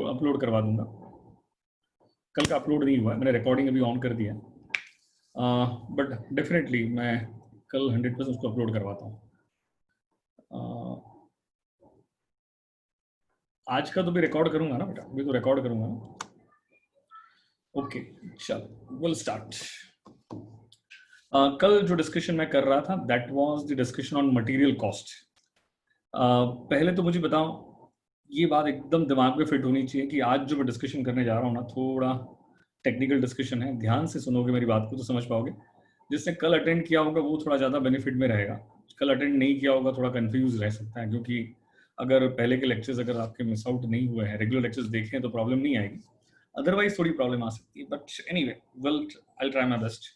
Upload करवा दूंगा। कल का अपलोड नहीं हुआ है, मैंने रिकॉर्डिंग अभी ऑन कर दिया, बट डेफिनेटली मैं कल 100% उसको अपलोड करवाता हूँ। आज का तो भी रिकॉर्ड करूंगा ना बेटा, अभी तो रिकॉर्ड करूंगा ना। ओके चलो विल स्टार्ट। कल जो डिस्कशन मैं कर रहा था that was the discussion on material cost. पहले तो मुझे बताओ, ये बात एकदम दिमाग में फिट होनी चाहिए कि आज जो मैं डिस्कशन करने जा रहा हूँ ना, थोड़ा टेक्निकल डिस्कशन है। ध्यान से सुनोगे मेरी बात को तो समझ पाओगे। जिसने कल अटेंड किया होगा वो थोड़ा ज़्यादा बेनिफिट में रहेगा, कल अटेंड नहीं किया होगा थोड़ा कंफ्यूज रह सकता है, क्योंकि अगर पहले के लेक्चर्स अगर आपके मिस आउट नहीं हुए हैं, रेगुलर लेक्चर्स देखें तो प्रॉब्लम नहीं आएगी, अदरवाइज थोड़ी प्रॉब्लम आ सकती है। But anyway well I try my best.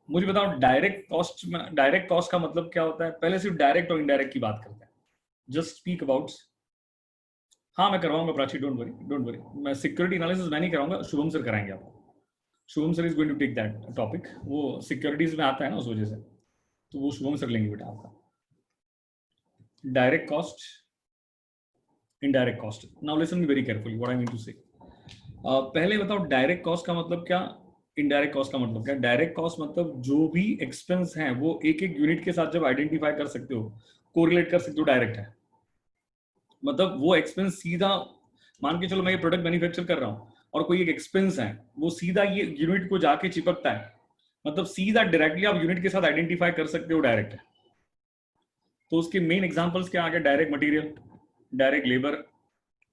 मुझे बताओ डायरेक्ट कॉस्ट में, डायरेक्ट कॉस्ट का मतलब क्या होता है? पहले सिर्फ डायरेक्ट और इनडायरेक्ट की बात करते हैं। Just speak about. हाँ मैं करवाऊंगा Prachi, don't worry don't worry. मैं सिक्योरिटी एनालिसिस मैं नहीं कराऊंगा, शुभम सर कराएंगे आपको। Shubham sir is going to take that topic. वो सिक्योरिटीज में आता है ना, उस वजह से तो वो शुभम सर लेंगे बेटा आपका। Direct cost, indirect cost. Now listen me very carefully what I mean to say. पहले बताओ डायरेक्ट कॉस्ट का मतलब क्या, इनडायरेक्ट कॉस्ट का मतलब क्या। डायरेक्ट कॉस्ट मतलब जो भी एक्सपेंस है वो एक एक यूनिट के साथ जब आइडेंटिफाई कर सकते हो, कोरिलेट कर सकते हो, डायरेक्ट है। मतलब वो एक्सपेंस सीधा, मान के चलो मैं ये प्रोडक्ट मैन्युफैक्चर कर रहा हूँ और कोई एक एक्सपेंस है, वो सीधा ये यूनिट को जाके चिपकता है, मतलब सीधा डायरेक्टली आप यूनिट के साथ आइडेंटिफाई कर सकते हो, डायरेक्ट है। तो उसके मेन एग्जांपल्स क्या आ गए? Direct material, direct labour,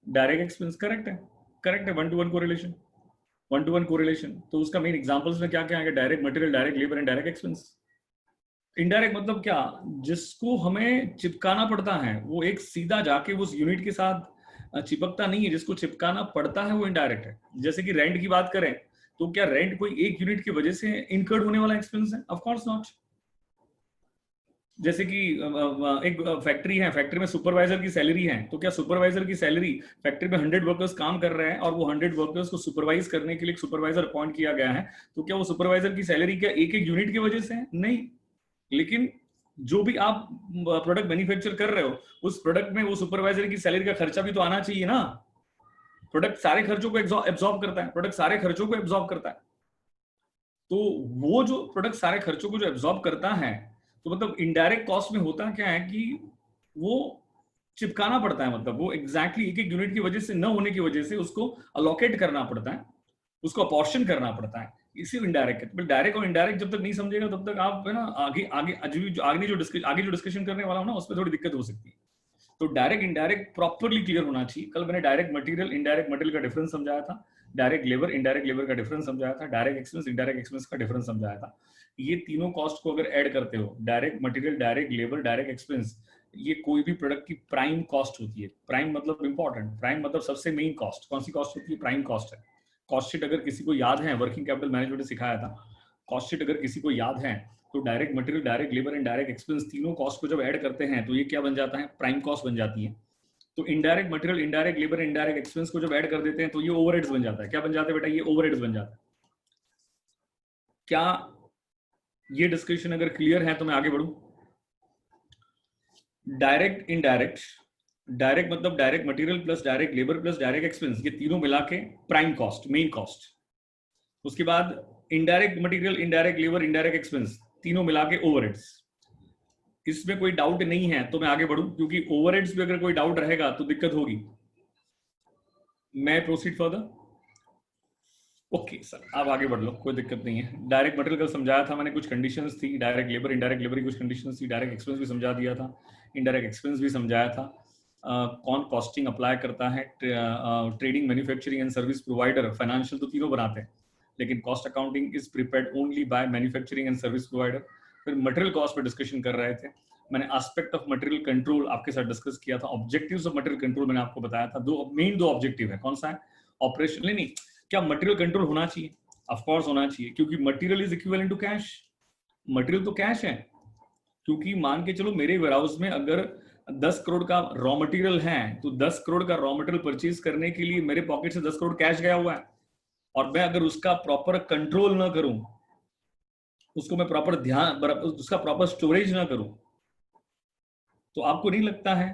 direct expense. Correct है, करेक्ट है। 1-to-1 correlation, 1-to-1 correlation. तो उसका मेन एग्जांपल्स में क्या क्या आ गया? Direct material, direct labour and direct expense. Indirect मतलब क्या? जिसको हमें चिपकाना पड़ता है वो एक सीधा जाके उस यूनिट के साथ चिपकता नहीं है, जिसको चिपकाना पड़ता है वो इनडायरेक्ट है। जैसे कि रेंट की बात करें तो क्या रेंट कोई एक यूनिट की वजह से इनकर्ड होने वाला एक्सपेंस है? Of course not. जैसे कि एक फैक्ट्री है, फैक्ट्री में सुपरवाइजर की सैलरी है, तो क्या सुपरवाइजर की सैलरी, फैक्ट्री में 100 वर्कर्स काम कर रहे हैं और वो 100 वर्कर्स को सुपरवाइज करने के लिए एक सुपरवाइजर अपॉइंट किया गया है, तो क्या वो सुपरवाइजर की सैलरी क्या एक एक यूनिट की वजह से है? नहीं। लेकिन जो भी आप प्रोडक्ट मैन्युफैक्चर कर रहे हो, उस प्रोडक्ट में वो सुपरवाइजर की सैलरी का खर्चा भी तो आना चाहिए ना। प्रोडक्ट सारे खर्चों को एब्जॉर्ब करता है, प्रोडक्ट सारे खर्चों को एब्जॉर्ब करता है। तो वो जो प्रोडक्ट सारे खर्चों को जो एब्जॉर्ब करता है, तो मतलब इनडायरेक्ट कॉस्ट में होता क्या है कि वो चिपकाना पड़ता है, मतलब वो एग्जैक्टली एक एक यूनिट की वजह से न होने की वजह से उसको अलोकेट करना पड़ता है, उसको अपॉर्शन करना पड़ता है। इसी इनडायरेक्ट। डायरेक्ट और इनडायरेक्ट जब तक नहीं समझेगा तब तक आप है ना, आगे आगे आगे जो डिस्कशन करने वाला हूं ना, उस पर थोड़ी दिक्कत हो सकती है। तो डायरेक्ट इनडायरेक्ट प्रॉपरली क्लियर होना चाहिए। कल मैंने डायरेक्ट मटेरियल, इनडायरेक्ट मटेरियल का डिफरेंस समझाया था, डायरेक्ट लेबर, इनडायरेक्ट लेबर का डिफरेंस समझाया था, डायरेक्ट एक्सपेंस, इनडायरेक्ट एक्सपेंस का डिफरेंस समझाया था। ये तीनों कॉस्ट को अगर ऐड करते हो, direct material, direct labour, direct expense, ये कोई भी प्रोडक्ट की प्राइम कॉस्ट होती है। प्राइम मतलब इंपॉर्टेंट, प्राइम मतलब सबसे मेन कॉस्ट। कौन सी कॉस्ट होती है? प्राइम कॉस्ट है। कॉस्ट शीट अगर किसी को याद है, वर्किंग कैपिटल मैनेजमेंट ने सिखाया था, कॉस्ट शीट अगर किसी को याद है तो direct material, direct labour and direct expense तीनों कॉस्ट को जब ऐड करते हैं तो ये क्या बन जाता है? प्राइम कॉस्ट बन जाती है। तो indirect material, indirect labour, indirect expense को जब ऐड कर देते हैं तो ये ओवरहेड्स बन जाता है। क्या बन जाता है बेटा? ये ओवरहेड्स बन जाता है। क्या ये डिस्कशन अगर क्लियर है तो मैं आगे बढ़ूं। डायरेक्ट, इनडायरेक्ट, डायरेक्ट मतलब direct material plus direct labour plus direct expense, ये तीनों मिला के प्राइम कॉस्ट, मेन कॉस्ट। उसके बाद indirect material, indirect labour, indirect expense तीनों मिला के ओवरहेड्स। इसमें कोई डाउट नहीं है तो मैं आगे बढ़ूं, क्योंकि ओवरहेड्स में अगर कोई डाउट रहेगा तो दिक्कत होगी। मैं प्रोसीड फर्दर। ओके सर, आप आगे बढ़ लो, कोई दिक्कत नहीं है। डायरेक्ट मटेरियल का समझाया था मैंने, कुछ कंडीशंस थी। डायरेक्ट लेबर, इनडायरेक्ट लेबर की कुछ कंडीशंस थी। डायरेक्ट एक्सपेंस भी समझा दिया था, इनडायरेक्ट एक्सपेंस भी समझाया था। कौन कॉस्टिंग अप्लाई करता है? Trading, manufacturing and service provider. Financial तो तीनों बनाते हैं, लेकिन cost accounting is prepared only by manufacturing and service provider. फिर मटेरियल कॉस्ट पर डिस्कशन कर रहे थे। मैंने एस्पेक्ट ऑफ मटेरियल कंट्रोल आपके साथ डिस्कस किया था। ऑब्जेक्टिव्स ऑफ मटेरियल कंट्रोल मैंने आपको बताया था। दो ऑब्जेक्टिव है। कौन सा है? ऑपरेशन नहीं, क्या मटेरियल कंट्रोल होना चाहिए? ऑफ कोर्स होना चाहिए, क्योंकि material is equivalent to cash. Material तो कैश है। क्योंकि मान के चलो मेरे वेयरहाउस में अगर 10 करोड़ का रॉ मटेरियल है, तो 10 करोड़ का रॉ मटेरियल परचेज करने के लिए मेरे पॉकेट से 10 करोड़ कैश गया हुआ है, और मैं अगर उसका प्रॉपर कंट्रोल ना करूं, उसको मैं प्रॉपर ध्यान, उसका प्रॉपर स्टोरेज ना करूं, तो आपको नहीं लगता है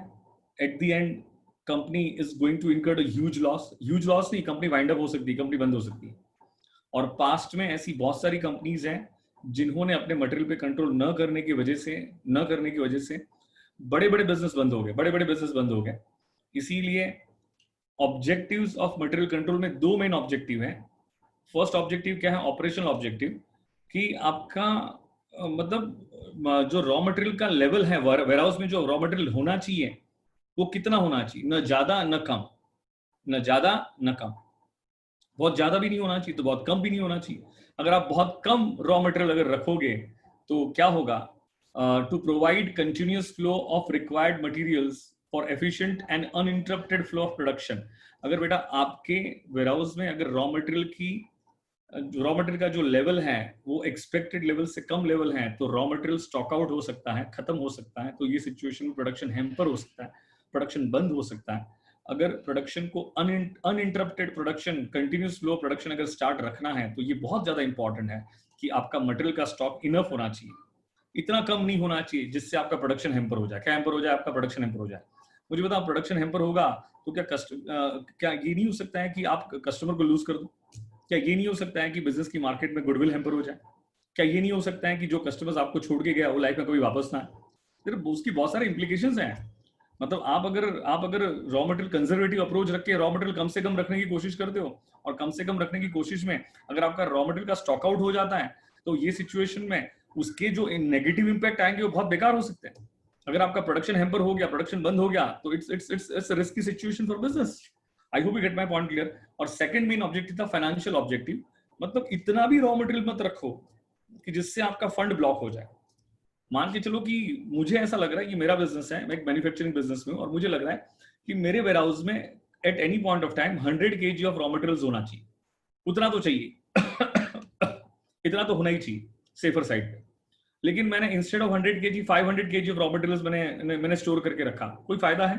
at the end company is going to incurred huge loss नहीं, कंपनी वाइंड अप हो सकती है, कंपनी बंद हो सकती है। और पास्ट में ऐसी बहुत सारी कंपनीज हैं जिन्होंने अपने मटेरियल पे कंट्रोल न करने की वजह से बड़े बड़े बिजनेस बंद हो गए। इसीलिए ऑब्जेक्टिव्स ऑफ मटेरियल कंट्रोल में दो मेन ऑब्जेक्टिव हैं। फर्स्ट ऑब्जेक्टिव क्या है? ऑपरेशनल ऑब्जेक्टिव, कि आपका मतलब जो रॉ मटेरियल का लेवल है वेयरहाउस में, जो रॉ मटेरियल होना चाहिए वो कितना होना चाहिए, न ज्यादा न कम, न ज्यादा न कम। बहुत ज्यादा भी नहीं होना चाहिए तो बहुत कम भी नहीं होना चाहिए। अगर आप बहुत कम रॉ मटेरियल अगर रखोगे तो क्या होगा? To provide continuous flow of required materials for efficient and uninterrupted flow of production. अगर बेटा आपके वेयरहाउस में अगर रॉ मटेरियल का जो लेवल है वो एक्सपेक्टेड लेवल से कम लेवल है, तो रॉ मटेरियल स्टॉक आउट हो सकता है, खत्म हो सकता है। तो ये सिचुएशन में प्रोडक्शन हैम्पर हो सकता है, प्रोडक्शन बंद हो सकता है। अगर प्रोडक्शन को uninterrupted production, continuous flow production अगर स्टार्ट रखना है तो ये बहुत ज्यादा इंपॉर्टेंट है कि आपका मटेरियल का स्टॉक इनफ होना चाहिए, इतना कम नहीं होना चाहिए जिससे आपका प्रोडक्शन हैम्पर हो जाए। क्या हैम्पर हो जाए? आपका प्रोडक्शन हैम्पर हो जाए। मुझे बताओ, प्रोडक्शन हैम्पर होगा तो क्या ये नहीं हो सकता है कि आप कस्टमर को लूज कर दो? क्या ये नहीं हो सकता है कि बिजनेस की मार्केट में गुडविल हैम्पर हो जाए? क्या ये नहीं हो सकता है कि जो कस्टमर्स आपको छोड़ के गया वो लाइफ में कभी वापस ना आए? फिर उसकी बहुत सारे इंप्लीकेशंस हैं। मतलब आप अगर रॉ मटेरियल कंजर्वेटिव अप्रोच रख के रॉ मटेरियल कम से कम रखने की कोशिश करते हो, और कम से कम रखने की कोशिश में अगर आपका रॉ मटेरियल का स्टॉक आउट हो जाता है, तो ये सिचुएशन में उसके जो नेगेटिव इंपैक्ट आएंगे वो बहुत बेकार हो सकते हैं। अगर आपका प्रोडक्शन हैम्पर हो गया, प्रोडक्शन बंद हो गया, तो it's risky situation for business. I hope you get my point clear. और सेकंड मेन ऑब्जेक्टिव था फाइनेंशियल ऑब्जेक्टिव, मतलब इतना भी रॉ मटेरियल मत रखो कि जिससे आपका फंड ब्लॉक हो जाए। मान के चलो कि मुझे ऐसा लग रहा है कि मेरा बिजनेस है, मैं एक मैन्युफैक्चरिंग बिजनेस में हूं, और मुझे लग रहा है कि मेरे वेयरहाउस में at any point of time 100 kg of raw materials होना चाहिए। उतना तो चाहिए इतना तो होना ही चाहिए सेफर साइड पे। लेकिन मैंने instead of 100 kg 500 kg of raw materials मैंने स्टोर करके रखा। कोई फायदा है?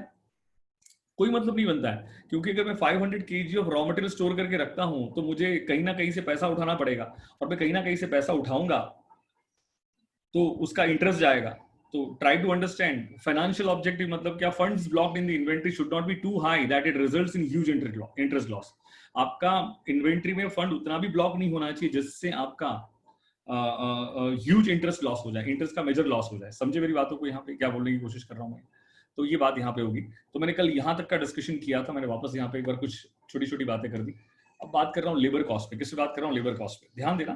कोई मतलब नहीं बनता है, क्योंकि अगर मैं 500 kg of raw material store करके रखता हूं तो मुझे कहीं ना कहीं से पैसा उठाना पड़ेगा, और मैं कहीं ना कहीं से पैसा उठाऊंगा तो उसका इंटरेस्ट जाएगा। तो try to understand financial objective मतलब क्या? Funds blocked in the inventory should not be too high that it results in huge interest loss. आपका इन्वेंटरी में फंड उतना भी ब्लॉक नहीं होना चाहिए जिससे आपका ह्यूज इंटरेस्ट लॉस हो जाए, इंटरेस्ट का मेजर लॉस हो जाए। समझे मेरी बातों को? यहाँ पे क्या बोलने की कोशिश कर रहा हूँ मैं? तो ये बात यहाँ पे होगी। तो मैंने कल यहाँ तक का डिस्कशन किया था, मैंने वापस यहाँ पे एक बार कुछ छोटी छोटी बातें कर दी। अब बात कर रहा हूँ लेबर कॉस्ट पे। किससे बात कर रहा हूँ? लेबर कॉस्ट पे। ध्यान देना।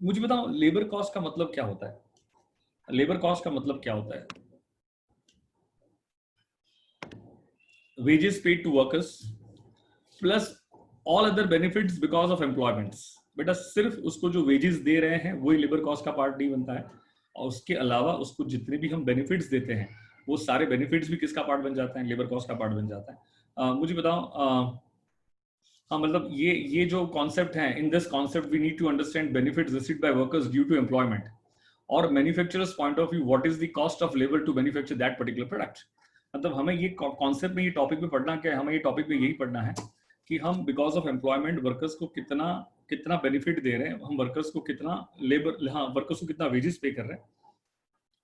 मुझे बताओ लेबर कॉस्ट का मतलब क्या होता है? लेबर कॉस्ट का मतलब क्या होता है? Wages paid to workers plus all other benefits because of employments. बेटा सिर्फ उसको जो वेजेस दे रहे हैं वही लेबर कॉस्ट का पार्ट नहीं बनता है, और उसके अलावा उसको जितने भी हम बेनिफिट्स देते हैं वो सारे बेनिफिट्स भी किसका पार्ट बन जाता है? लेबर कॉस्ट का पार्ट बन जाता है। मुझे बताओ, हाँ मतलब ये जो कॉन्सेप्ट है, in this concept we need to understand benefits received by workers due to employment, और manufacturers point of view what is the cost of labour to manufacture that particular product. मतलब हमें ये कॉन्सेप्ट में, ये topic में पढ़ना क्या है? हमें ये टॉपिक में यही पढ़ना है कि हम बिकॉज ऑफ एम्प्लॉयमेंट वर्कर्स को कितना कितना बेनिफिट दे रहे हैं, हम वर्कर्स को कितना लेबर, हाँ वर्कर्स को कितना वेजेस पे कर रहे हैं,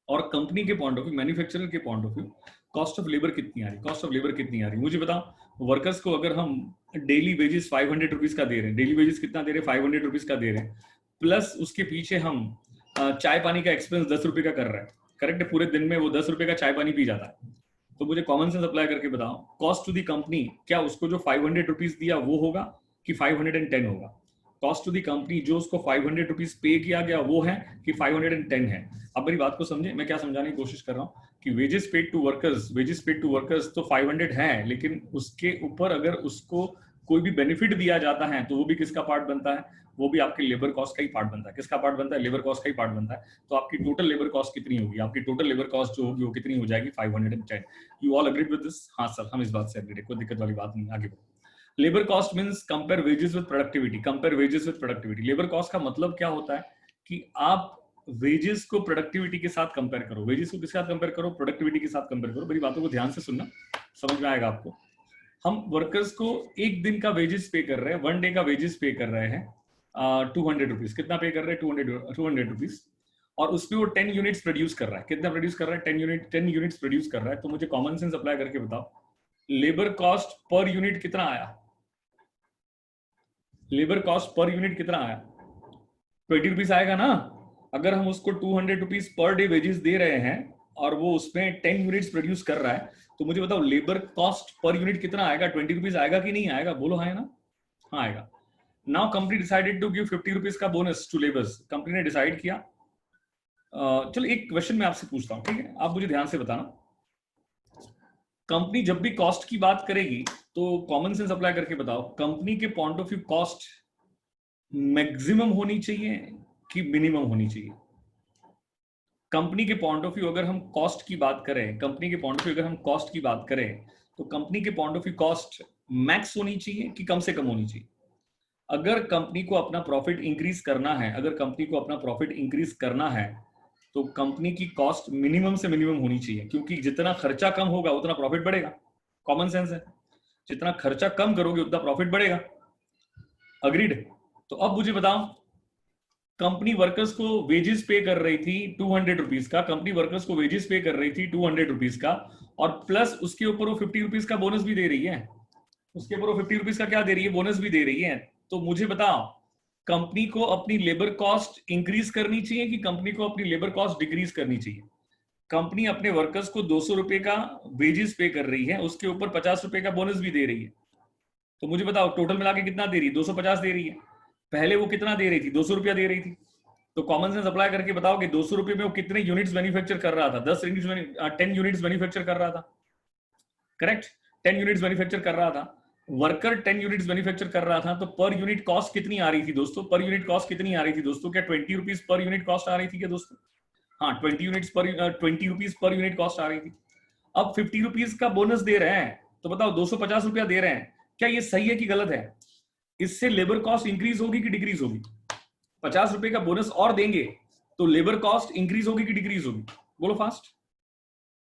और कंपनी के पॉइंट ऑफ व्यू, मैन्युफैक्चरर के point of view cost of labour कितनी आ रही, कॉस्ट ऑफ लेबर कितनी आ रही। मुझे बताओ, वर्कर्स को अगर हम डेली वेजेस 500 रुपीज का दे रहे हैं, डेली वेजेस कितना दे रहे हैं? 500 रुपीज का दे रहे हैं, प्लस उसके पीछे हम चाय पानी का एक्सपेंस 10 रुपए का कर रहे हैं। करेक्ट है? पूरे दिन में वो 10 रुपए का चाय पानी पी जाता है। तो मुझे कॉमन सेंस अप्लाई करके बताओ, कॉस्ट टू दी कंपनी क्या उसको जो 500 रुपीज दिया वो होगा कि 510 होगा? कॉस्ट टू दी कंपनी जो उसको 500 रुपीज पे किया गया वो है कि 510 है? अब मेरी बात को समझे, मैं क्या समझाने की कोशिश कर रहा हूँ कि वेजेस पेड टू वर्कर्स तो 500 है, लेकिन उसके ऊपर अगर उसको कोई भी बेनिफिट दिया जाता है तो वो भी किसका पार्ट बनता है? वो भी आपके लेबर कॉस्ट का ही पार्ट बनता है। किसका पार्ट बनता है? लेबर कॉस्ट का ही पार्ट बनता है। तो आपकी टोटल लेबर कॉस्ट कितनी होगी? आपकी टोटल लेबर कॉस्ट जो होगी वो कितनी हो जाएगी? 510। You all agreed with this? हाँ सर, हम इस बात से एग्रीड है, कोई दिक्कत वाली बात नहीं। आगे बढ़ो। Labour cost means compare wages with productivity. Compare wages with productivity. Labour cost का मतलब क्या होता है कि आप वेजेस को प्रोडक्टिविटी के साथ कंपेयर करो। वेजेस को किसके साथ कंपेयर करो? प्रोडक्टिविटी के साथ कंपेयर करो। मेरी बातों को ध्यान से सुनना, समझ में आएगा आपको। हम वर्कर्स को एक दिन का वेजेस पे कर रहे हैं, 1 डे का वेजेस पे कर रहे हैं 200 रुपीज। कितना पे कर रहे हैं? 200 रुपीज। और उस पे वो 10 यूनिट्स प्रोड्यूस कर रहा है। कितना प्रोड्यूस कर रहा है? 10 यूनिट्स प्रोड्यूस कर रहा है। तो मुझे कॉमन सेंस अप्लाई करके बताओ, लेबर कॉस्ट पर यूनिट कितना आया? लेबर कॉस्ट पर यूनिट कितना आया? 20 रुपीज आएगा ना। अगर हम उसको 200 रुपीज पर डे वेजेस दे रहे हैं और वो उसमें 10 यूनिट्स प्रोड्यूस कर रहा है, तो मुझे बताओ लेबर कॉस्ट पर यूनिट कितना आएगा? 20 रुपीज आएगा कि नहीं आएगा? बोलो हाँ ना? हाँ आएगा। Now company decided to give 50 rupees का बोनस टू लेबर्स। कंपनी ने डिसाइड किया। चलो एक क्वेश्चन मैं आपसे पूछता हूँ, ठीक है? आप मुझे ध्यान से बताना। कंपनी जब भी कॉस्ट की बात करेगी तो कॉमन सेंस अप्लाई करके बताओ, कंपनी के point of view cost maximum होनी चाहिए कि मिनिमम होनी चाहिए? कंपनी के पॉइंट ऑफ व्यू अगर हम कॉस्ट की बात करें, कंपनी के पॉइंट ऑफ व्यू अगर हम कॉस्ट की बात करें, तो कंपनी के point of view cost max होनी चाहिए कि कम से कम होनी चाहिए? अगर कंपनी को अपना प्रॉफिट इंक्रीज करना है, अगर कंपनी को अपना प्रॉफिट इंक्रीज करना है, तो कंपनी की कॉस्ट मिनिमम से मिनिमम होनी चाहिए, क्योंकि जितना खर्चा कम होगा उतना प्रॉफिट बढ़ेगा। कॉमन सेंस है, जितना खर्चा कम करोगे उतना प्रॉफिट बढ़ेगा। अग्रीड? तो अब मुझे बताओ, कंपनी वर्कर्स को वेजेस पे कर रही थी 200 रुपीज का, कंपनी वर्कर्स को वेजेस पे कर रही थी 200 रुपीज का, और प्लस उसके ऊपर वो 50 रुपीज का बोनस भी दे रही है। उसके ऊपर वो 50 रुपीज का क्या दे रही है? बोनस भी दे रही है। तो मुझे बताओ, कंपनी को अपनी लेबर कॉस्ट इंक्रीज करनी चाहिए कि कंपनी को अपनी लेबर कॉस्ट डिक्रीज करनी चाहिए? कंपनी अपने वर्कर्स को 200 रुपए का वेजेस पे कर रही है, उसके ऊपर 50 रुपए का बोनस भी दे रही है। तो मुझे बताओ टोटल मिला के कितना दे रही है? 250 दे रही है। पहले वो कितना दे रही थी? 200 रुपया दे रही थी। तो कॉमन सेंस अप्लाई करके बताओ कि 200 रुपए में वो कितने यूनिट्स मैन्युफैक्चर कर रहा था? 10 यूनिट्स मैन्युफैक्चर कर रहा था। करेक्ट? 10 यूनिट्स मैन्युफैक्चर कर रहा था। वर्कर 10 यूनिट्स मैन्युफैक्चर कर रहा था, तो पर यूनिट कॉस्ट कितनी आ रही थी दोस्तों? पर यूनिट कॉस्ट कितनी आ रही थी दोस्तों? क्या 20 रुपीज पर यूनिट कॉस्ट आ रही थी क्या दोस्तों? हाँ, 20 रुपीज पर यूनिट कॉस्ट आ रही थी। अब 50 रुपीज का बोनस दे रहे हैं, तो बताओ 250 रुपया दे रहे हैं, क्या ये सही है कि गलत है? इससे लेबर कॉस्ट इंक्रीज होगी कि डिक्रीज होगी? 50 रुपए का बोनस और देंगे तो लेबर कॉस्ट इंक्रीज होगी कि डिक्रीज होगी? बोलो फास्ट।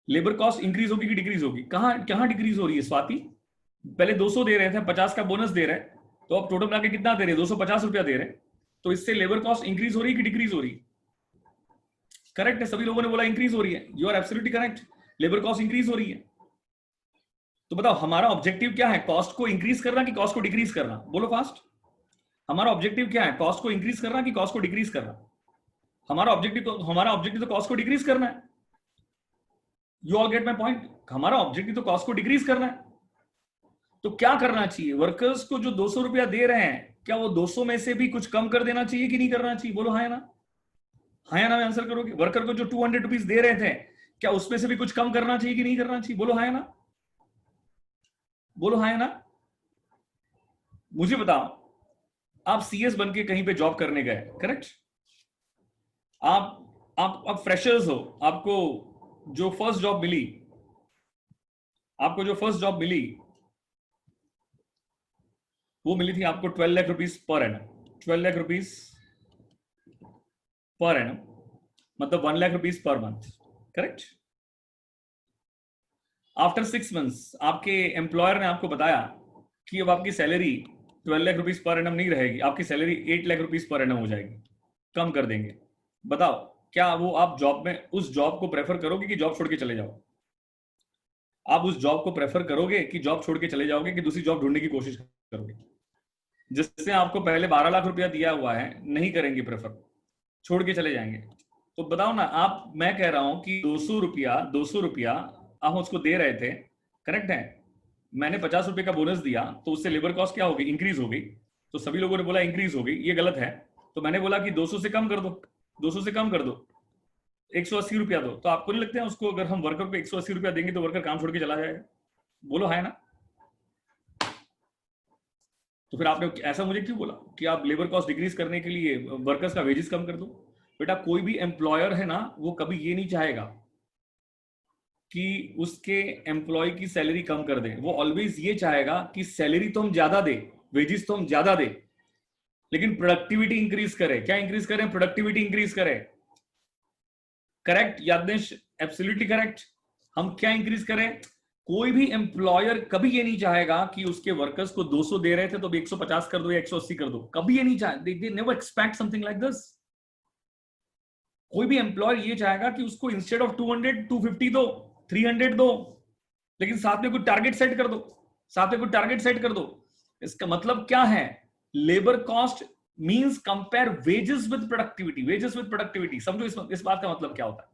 लेबर कॉस्ट इंक्रीज होगी कि डिक्रीज होगी? कहां डिक्रीज हो रही है स्वाति? पहले 200 दे रहे थे, 50 का बोनस दे रहे हैं, तो अब टोटल मिला के कितना दे रहे हैं? 250 रुपया दे रहे हैं। तो इससे लेबर कॉस्ट इंक्रीज हो रही है कि डिक्रीज हो रही है? करेक्ट है, सभी लोगों ने बोला इंक्रीज हो रही है। You are absolutely correct, labour cost increase हो रही है। तो बताओ हमारा ऑब्जेक्टिव क्या है? कॉस्ट को इंक्रीज करना कि कॉस्ट को डिक्रीज करना? बोलो फास्ट। हमारा ऑब्जेक्टिव क्या है? कॉस्ट को इंक्रीज करना कि कॉस्ट को डिक्रीज करना? हमारा ऑब्जेक्टिव तो कॉस्ट को डिक्रीज करना है। You all get my point? हमारा ऑब्जेक्टिव तो कॉस्ट को डिक्रीज करना है। तो क्या करना चाहिए? वर्कर्स को जो 200 रुपया दे रहे हैं, क्या वो 200 में से भी कुछ कम कर देना चाहिए कि नहीं करना चाहिए? बोलो हाँ या ना? हाँ या ना में आंसर करोगे। वर्कर को जो 200 रुपीज दे रहे थे, क्या उसमें से भी कुछ कम करना चाहिए कि नहीं करना चाहिए? बोलो हाँ या ना? बोलो हाँ या ना? मुझे बताओ, आप सीएस बन के कहीं पे जॉब करने गए, करेक्ट? आप फ्रेशर्स हो, आपको जो फर्स्ट जॉब मिली, वो मिली थी आपको 12 lakh rupees per annum. 12 lakh rupees per annum मतलब 1 lakh rupees per month, correct? After 6 months आपके एम्प्लॉयर ने आपको बताया कि अब आपकी salary 12 lakh rupees per annum नहीं रहेगी, आपकी salary 8 lakh rupees per annum हो जाएगी, कम कर देंगे। बताओ, क्या वो आप जॉब में उस जॉब को प्रेफर करोगे कि जॉब छोड़ के चले जाओ? आप उस जॉब को प्रेफर करोगे कि जॉब छोड़ के चले जाओगे, कि दूसरी जॉब ढूंढने की कोशिश करोगे? जिससे आपको पहले 12 लाख रुपया दिया हुआ है, नहीं करेंगे प्रेफर, छोड़ के चले जाएंगे। तो बताओ ना आप, मैं कह रहा हूं कि 200 रुपया आप उसको दे रहे थे, करेक्ट है? मैंने 50 रुपए का बोनस दिया, तो उससे लेबर कॉस्ट क्या होगी? इंक्रीज हो गई। तो सभी लोगों ने बोला इंक्रीज हो गई, ये गलत है। तो मैंने बोला कि 200 से कम कर दो, 200 से कम कर दो, 180 रुपया दो। तो आपको नहीं लगता है उसको अगर हम वर्कर को 180 रुपया देंगे तो वर्कर काम छोड़ के चला जाएगा? बोलो है ना? तो फिर आपने ऐसा मुझे क्यों बोला कि आप लेबर कॉस्ट डिक्रीज करने के लिए वर्कर्स का वेजेस कम कर दो? बेटा कोई भी एम्प्लॉयर है ना, वो कभी ये नहीं चाहेगा कि उसके एम्प्लॉय की सैलरी कम कर दे। वो ऑलवेज ये चाहेगा कि सैलरी तो हम ज्यादा दे, वेजेस तो हम ज्यादा दे, लेकिन प्रोडक्टिविटी इंक्रीज करे। क्या इंक्रीज करें? प्रोडक्टिविटी इंक्रीज करें। करेक्ट यादनेश? Absolutely correct. हम क्या इंक्रीज करें? कोई भी एम्प्लॉयर कभी ये नहीं चाहेगा कि उसके वर्कर्स को 200 दे रहे थे तो 150 कर दो या 180 कर दो, कभी ये नहीं चाहे। They never expect something like this. कोई भी एम्प्लॉयर ये चाहेगा कि उसको इंस्टेड ऑफ 200 250 दो, 300 दो, लेकिन साथ में कोई टारगेट सेट कर दो, साथ में कोई टारगेट सेट कर दो। इसका मतलब क्या है? Labour cost means compare wages with productivity, wages with productivity. समझो इस बात का मतलब क्या होता है।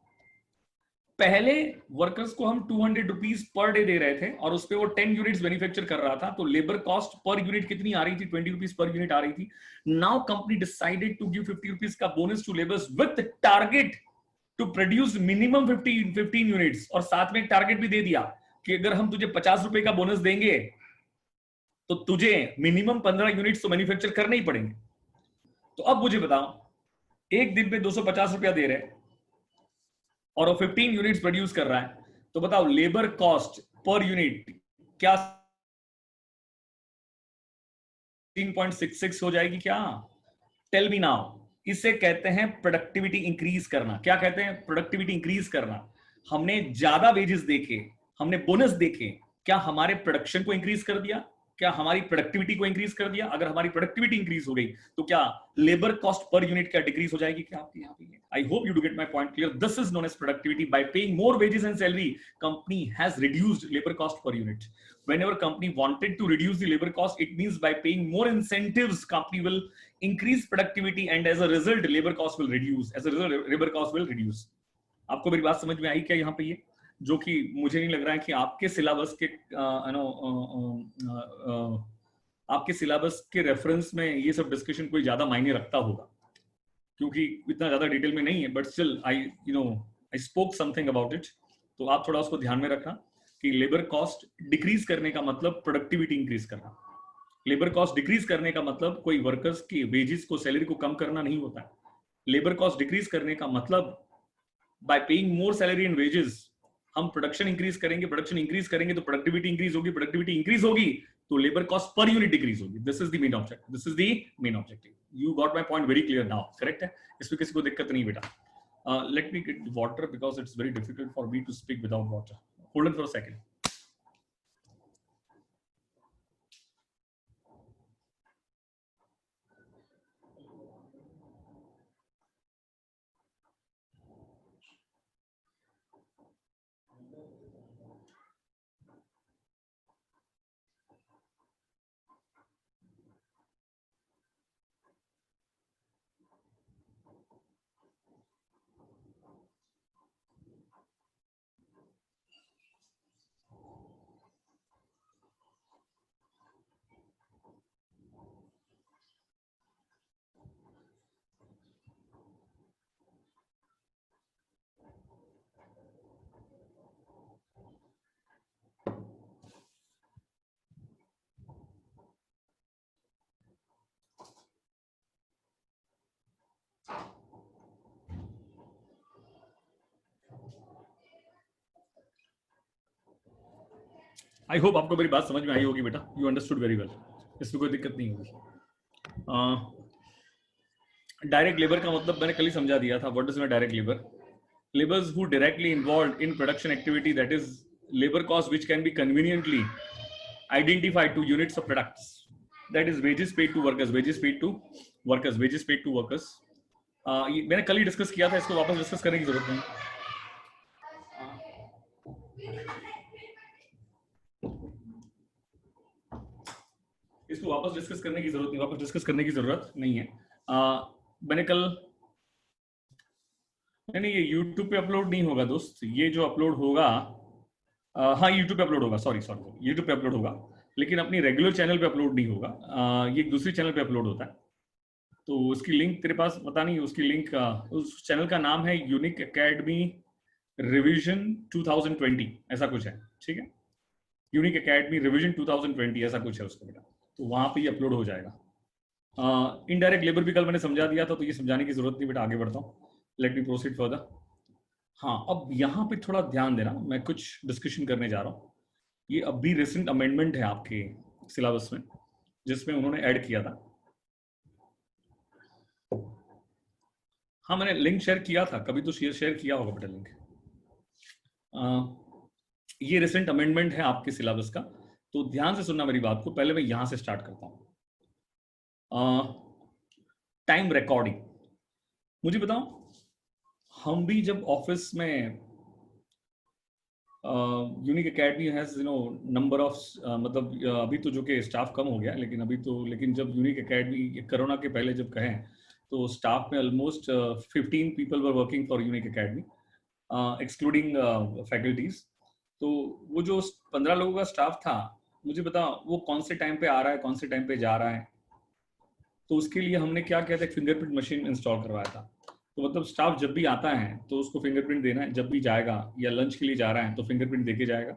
पहले वर्कर्स को हम 200 रुपीज पर डे दे रहे थे और उस पर वो 10 यूनिट्स मैन्युफैक्चर कर रहा था, तो लेबर कॉस्ट पर यूनिट कितनी आ रही थी? 20 रुपीज पर यूनिट आ रही थी। Now company decided to give 50 rupees का bonus to labours with target to produce minimum 15 units, और साथ में एक टारगेट भी दे दिया कि अगर हम तुझे 50 रुपए का बोनस देंगे तो तुझे मिनिमम 15 यूनिट्स तो मैन्युफैक्चर करने ही पड़ेंगे। तो अब मुझे बताओ, एक दिन में 250 रुपया दे रहे हैं और वो 15 यूनिट्स प्रोड्यूस कर रहा है, तो बताओ लेबर कॉस्ट पर यूनिट क्या 3.66 हो जाएगी क्या? Tell me now. इसे कहते हैं प्रोडक्टिविटी इंक्रीज करना। क्या कहते हैं? प्रोडक्टिविटी इंक्रीज करना। हमने ज्यादा वेजेस देखे, हमने बोनस देखे, क्या हमारे प्रोडक्शन को इंक्रीज कर दिया? क्या हमारी प्रोडक्टिविटी को इंक्रीज कर दिया? अगर हमारी प्रोडक्टिविटी इंक्रीज हो गई तो क्या लेबर कॉस्ट पर यूनिट क्या डिक्रीज हो जाएगी क्या आपके यहाँ पे? I hope you do get my point clear. This is known as productivity. By paying more wages and salary, company has reduced labour cost पर unit. Whenever company wanted to reduce the labor cost, it means by paying more incentives, company will increase productivity, and as a result labor cost will reduce. As a result labor cost will reduce. आपको मेरी बात समझ में आई क्या यहाँ पे? ये जो कि मुझे नहीं लग रहा है कि आपके सिलेबस के आपके सिलेबस के रेफरेंस में ये सब डिस्कशन कोई ज्यादा मायने रखता होगा, क्योंकि इतना ज्यादा डिटेल में नहीं है, but still I spoke something about it. तो आप थोड़ा उसको ध्यान में रखना कि लेबर कॉस्ट डिक्रीज करने का मतलब प्रोडक्टिविटी इंक्रीज करना। लेबर कॉस्ट डिक्रीज करने का मतलब कोई वर्कर्स की वेजेस को, सैलरी को कम करना नहीं होता है। लेबर कॉस्ट डिक्रीज करने का मतलब by paying more salary and wages हम प्रोडक्शन इंक्रीज करेंगे, प्रोडक्शन इंक्रीज करेंगे तो प्रोडक्टिविटी इंक्रीज होगी, प्रोडक्टिविटी इंक्रीज होगी तो लेबर कॉस्ट पर यूनिट डिक्रीज होगी। This is the main objective, this is the main objective. You got my point very clear now, correct है? इसमें किसी को दिक्कत नहीं बेटा। Let me get water because it's very difficult for me to speak without water. Hold on for a second. I hope आपको मेरी बात समझ में आई होगी बेटा। यू अंडरस्टूड वेरी वेल, इसमें कोई दिक्कत नहीं होगी। डायरेक्ट लेबर का मतलब मैंने कल ही समझा दिया था। What is direct labour? Laborers who directly involved in production activity, that is labor cost which can be conveniently identified to units of products, that is wages paid to workers, wages paid to workers, wages paid to workers. ये मैंने कल ही discuss किया था, इसको वापस discuss करने की जरूरत नहीं। इसको वापस डिस्कस करने की जरूरत नहीं, वापस डिस्कस करने की जरूरत नहीं है। मैंने कल नहीं, ये YouTube पे अपलोड नहीं होगा दोस्त। ये जो अपलोड होगा, हाँ YouTube पे अपलोड होगा, सॉरी YouTube पे अपलोड होगा, लेकिन अपनी रेगुलर चैनल पे अपलोड नहीं होगा। ये एक दूसरी चैनल पे अपलोड होता है। तो उसकी लिंक तेरे पास पता नहीं, उसकी लिंक, उस चैनल का नाम है यूनिक एकेडमी रिवीजन 2020, ऐसा कुछ है, ठीक है? यूनिक एकेडमी रिवीजन 2020 ऐसा कुछ है उसका बेटा। तो वहां पे ये अपलोड हो जाएगा। इनडायरेक्ट लेबर भी कल मैंने समझा दिया था, तो ये समझाने की जरूरत नहीं बेटा। आगे बढ़ता हूँ, लेट मी प्रोसीड फर्दर। हाँ, अब यहाँ पे थोड़ा ध्यान देना, मैं कुछ डिस्कशन करने जा रहा हूँ। ये अभी रिसेंट अमेंडमेंट है आपके सिलेबस में, जिसमें उन्होंने ऐड किया था। हाँ, मैंने लिंक शेयर किया था, कभी तो शेयर किया होगा बेटा लिंक। ये रिसेंट अमेंडमेंट है आपके सिलेबस का, तो ध्यान से सुनना मेरी बात को। पहले मैं यहां से स्टार्ट करता हूँ। Time recording. मुझे बताओ, हम भी जब ऑफिस में unique academy has number of मतलब अभी तो जो कि स्टाफ कम हो गया, लेकिन अभी तो, लेकिन जब यूनिक एकेडमी कोरोना के पहले जब कहें तो स्टाफ में almost 15 people were working for unique academy, excluding faculties. तो वो जो 15 लोगों का स्टाफ था, मुझे बता वो कौन से टाइम पे आ रहा है, कौन से टाइम पे जा रहा है। तो उसके लिए हमने क्या किया था, एक फिंगरप्रिंट मशीन इंस्टॉल करवाया था। तो मतलब स्टाफ जब भी आता है तो उसको फिंगरप्रिंट देना है, जब भी जाएगा या लंच के लिए जा रहा है तो फिंगरप्रिंट देके जाएगा।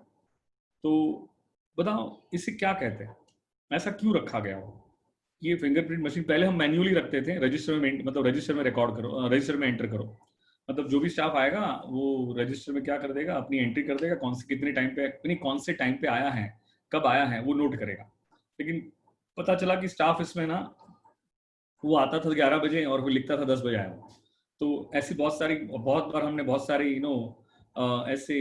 तो बताओ इसे क्या कहते हैं, ऐसा क्यों रखा गया हो? ये फिंगरप्रिंट मशीन पहले हम मैन्युअली रखते थे, रजिस्टर में, मतलब रजिस्टर में रिकॉर्ड करो, रजिस्टर में एंटर करो। मतलब जो भी स्टाफ आएगा वो रजिस्टर में क्या कर देगा, अपनी एंट्री कर देगा, कौन से कितने टाइम पे, नहीं कौन से टाइम पे आया है, कब आया है, वो नोट करेगा। लेकिन पता चला कि स्टाफ इसमें ना, वो आता था 11 बजे और वो लिखता था 10 बजे आया हूँ। तो ऐसी बहुत बार हमने बहुत सारी ऐसे,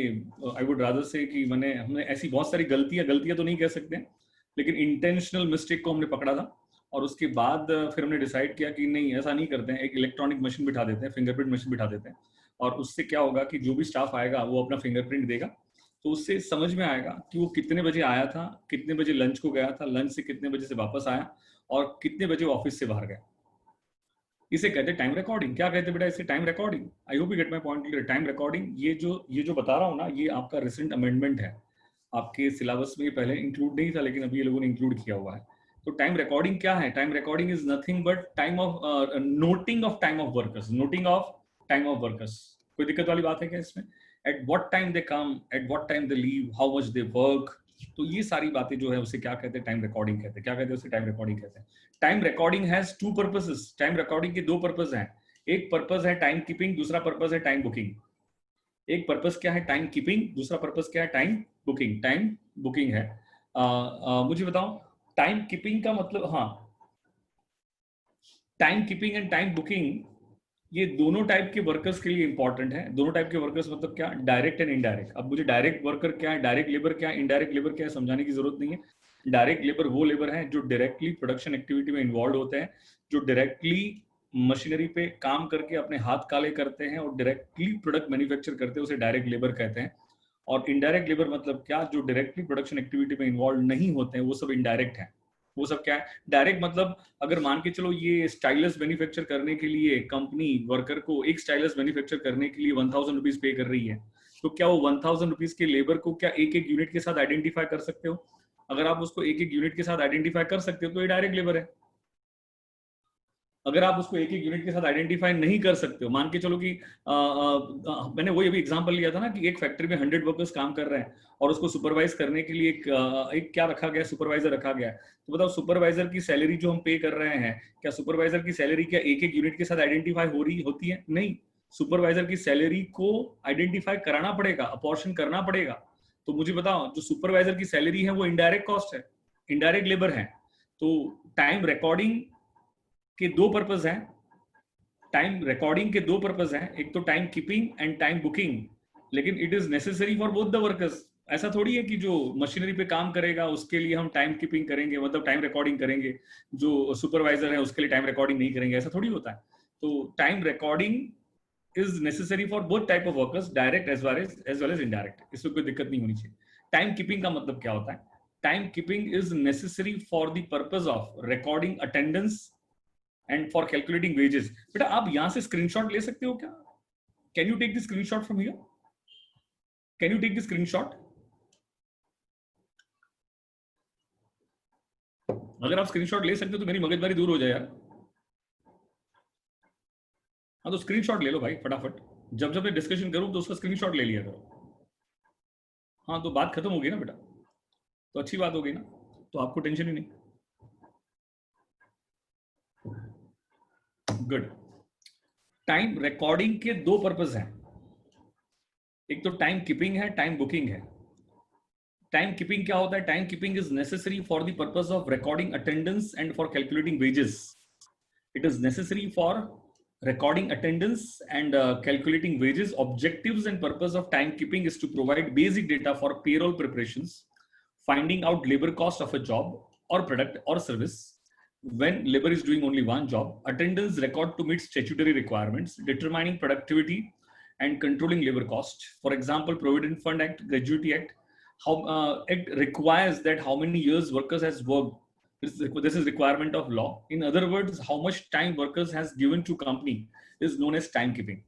आई वुड रादर से कि मैंने हमने ऐसी बहुत सारी गलतियां तो नहीं कह सकते, लेकिन इंटेंशनल मिस्टेक को हमने पकड़ा था। और उसके बाद फिर हमने डिसाइड किया कि नहीं, ऐसा नहीं करते हैं, एक इलेक्ट्रॉनिक मशीन बिठा देते हैं, फिंगरप्रिंट मशीन बिठा देते हैं। और उससे क्या होगा कि जो भी स्टाफ आएगा वो अपना फिंगरप्रिंट देगा, तो उससे समझ में आएगा कि वो कितने बजे आया था, कितने बजे लंच को गया था, लंच से कितने बजे से वापस आया, और कितने बजे ऑफिस से बाहर गया। इसे कहते हैं टाइम रिकॉर्डिंग। क्या कहते हैं बेटा इसे? Time recording. I hope you get my point clear. Time recording, ये जो बता रहा हूँ ना, ये आपका रिसेंट अमेंडमेंट है। आपके सिलेबस में ये पहले इंक्लूड नहीं था, लेकिन अभी ये लोगों ने इंक्लूड किया हुआ है। तो टाइम रिकॉर्डिंग क्या है? Time recording is nothing but time of noting of time of workers, noting of time of workers. कोई दिक्कत वाली बात है क्या इसमें? At what time they come, at what time they leave, how much they work. तो ये सारी बातें जो है उसे क्या कहते हैं? टाइम रिकॉर्डिंग कहते हैं। क्या कहते हैं उसे? टाइम रिकॉर्डिंग कहते हैं। Time recording has to purposes. Time recording के दो पर्पस हैं। एक पर्पस है टाइम कीपिंग, दूसरा पर्पस है टाइम बुकिंग। एक पर्पस क्या है? Time keeping. दूसरा पर्पस क्या है? Time booking. टाइम बुकिंग है। मुझे बताओ टाइम कीपिंग का मतलब, हाँ, time keeping and time booking, ये दोनों टाइप के वर्कर्स के लिए इंपॉर्टेंट है। दोनों टाइप के वर्कर्स मतलब क्या? Direct and indirect. अब मुझे डायरेक्ट वर्कर क्या है, डायरेक्ट लेबर क्या है, इनडायरेक्ट लेबर क्या है, समझाने की जरूरत नहीं है। डायरेक्ट लेबर वो लेबर है जो डायरेक्टली प्रोडक्शन एक्टिविटी में इन्वॉल्व होते हैं, जो डायरेक्टली मशीनरी पे काम करके अपने हाथ काले करते हैं और डायरेक्टली प्रोडक्ट मैन्युफैक्चर करते हैं, उसे डायरेक्ट लेबर कहते हैं। और इनडायरेक्ट लेबर मतलब क्या? जो डायरेक्टली प्रोडक्शन एक्टिविटी में इन्वॉल्व नहीं होते हैं, वो सब इनडायरेक्ट है। वो सब क्या है? डायरेक्ट मतलब, अगर मान के चलो ये स्टाइलस मैन्युफैक्चर करने के लिए कंपनी वर्कर को, एक स्टाइलस मैन्युफैक्चर करने के लिए 1000 रुपीज पे कर रही है, तो क्या वो 1000 रुपीज के लेबर को क्या एक एक यूनिट के साथ आइडेंटिफाई कर सकते हो? अगर आप उसको एक एक यूनिट के साथ आइडेंटिफाई कर सकते हो तो ये डायरेक्ट लेबर है। अगर आप उसको एक एक यूनिट के साथ आइडेंटिफाई नहीं कर सकते हो, मान के चलो कि मैंने वही अभी एग्जांपल लिया था ना कि एक फैक्ट्री में 100 वर्कर्स काम कर रहे हैं और उसको सुपरवाइज करने के लिए एक क्या रखा गया? सुपरवाइजर रखा गया है। तो बताओ सुपरवाइजर की सैलरी जो हम पे कर रहे हैं, क्या सुपरवाइजर की सैलरी क्या एक एक यूनिट के साथ आइडेंटिफाई हो रही होती है? नहीं। सुपरवाइजर की सैलरी को आइडेंटिफाई कराना पड़ेगा, अपॉर्शन करना पड़ेगा। तो मुझे बताओ जो सुपरवाइजर की सैलरी है वो इनडायरेक्ट कॉस्ट है, इनडायरेक्ट लेबर है। तो टाइम रिकॉर्डिंग के दो पर्पस हैं। टाइम रिकॉर्डिंग के दो पर्पस हैं, एक तो time keeping and time booking. लेकिन it is necessary for both the workers. ऐसा थोड़ी है कि जो मशीनरी पे काम करेगा उसके लिए हम टाइम कीपिंग करेंगे, मतलब टाइम रिकॉर्डिंग करेंगे, जो सुपरवाइजर है उसके लिए टाइम रिकॉर्डिंग नहीं करेंगे, ऐसा थोड़ी होता है। तो time recording is necessary for both type of workers, direct as well as indirect. इसमें कोई दिक्कत नहीं होनी चाहिए। टाइम कीपिंग का मतलब क्या होता है? Time keeping is necessary for the purpose of recording attendance and for calculating wages. बेटा आप यहां से स्क्रीनशॉट ले सकते हो क्या? Can you take the screenshot from here? Can you take the screenshot? अगर आप स्क्रीनशॉट ले सकते हो तो मेरी मगजमारी दूर हो जाए यार। हाँ तो स्क्रीनशॉट ले लो भाई फटाफट। जब जब मैं डिस्कशन करूं तो उसका स्क्रीनशॉट ले लिया करो। हाँ तो बात खत्म होगी ना बेटा, तो अच्छी बात होगी ना, तो आपको टेंशन ही नहीं। गुड। टाइम रिकॉर्डिंग के दो पर्पस हैं, एक तो टाइम कीपिंग है, टाइम बुकिंग है। टाइम कीपिंग क्या होता है? Time keeping is necessary for the purpose of recording attendance and for calculating wages. It is necessary for recording attendance and calculating wages. Objectives and purpose of timekeeping is to provide basic data for payroll preparations, finding out labor cost of a job or product or service. When labor is doing only one job, attendance record to meet statutory requirements, determining productivity and controlling labor cost. For example, Provident Fund Act, Gratuity Act, how it requires that how many years workers has worked. This is requirement of law. In other words, how much time workers has given to company is known as time keeping.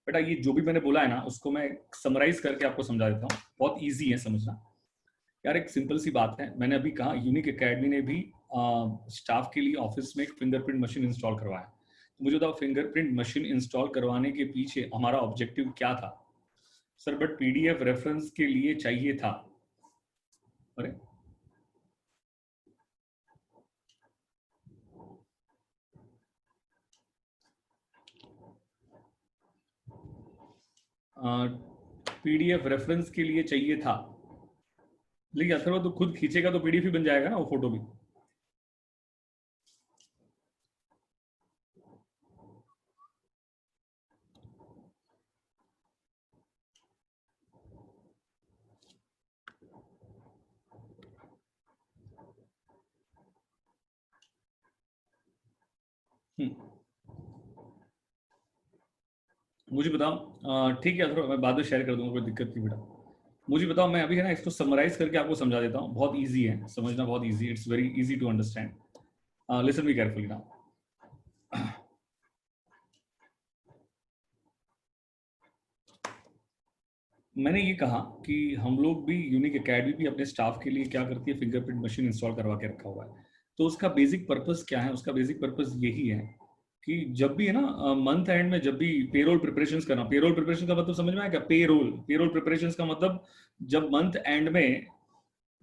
बेटा ये जो भी मैंने बोला है ना उसको मैं समराइज करके आपको समझा देता हूँ, बहुत इजी है समझना यार। एक सिंपल सी बात है, मैंने अभी कहा यूनिक एकेडमी ने भी स्टाफ के लिए ऑफिस में एक फिंगरप्रिंट मशीन इंस्टॉल करवाया। तो मुझे बताओ फिंगरप्रिंट मशीन इंस्टॉल करवाने के पीछे हमारा ऑब्जेक्टिव क्या था? सर बट पीडीएफ रेफरेंस के लिए चाहिए था। अरे पीडीएफ रेफरेंस के लिए चाहिए था, लेकिन अगर वो तो खुद खींचेगा तो पीडीएफ ही बन जाएगा ना वो फोटो भी। मुझे बताओ, ठीक है थोड़ा मैं बाद में शेयर कर दूंगा, कोई दिक्कत नहीं बेटा। मुझे बताओ, मैं अभी है ना इसको समराइज करके आपको समझा देता हूँ, बहुत इजी है समझना, बहुत easy, it's very easy to understand. Listen be carefully now. मैंने ये कहा कि हम लोग भी यूनिक एकेडमी भी अपने स्टाफ के लिए क्या करती है, फिंगरप्रिंट मशीन इंस्टॉल करवा के रखा हुआ है। तो उसका बेसिक पर्पस क्या है? उसका बेसिक पर्पस यही है कि जब भी है ना मंथ एंड में जब भी पेरोल प्रिपरेशंस करना, पेरोल प्रिपरेशन का मतलब समझ में आया क्या? पेरोल प्रिपरेशंस का मतलब जब मंथ एंड में,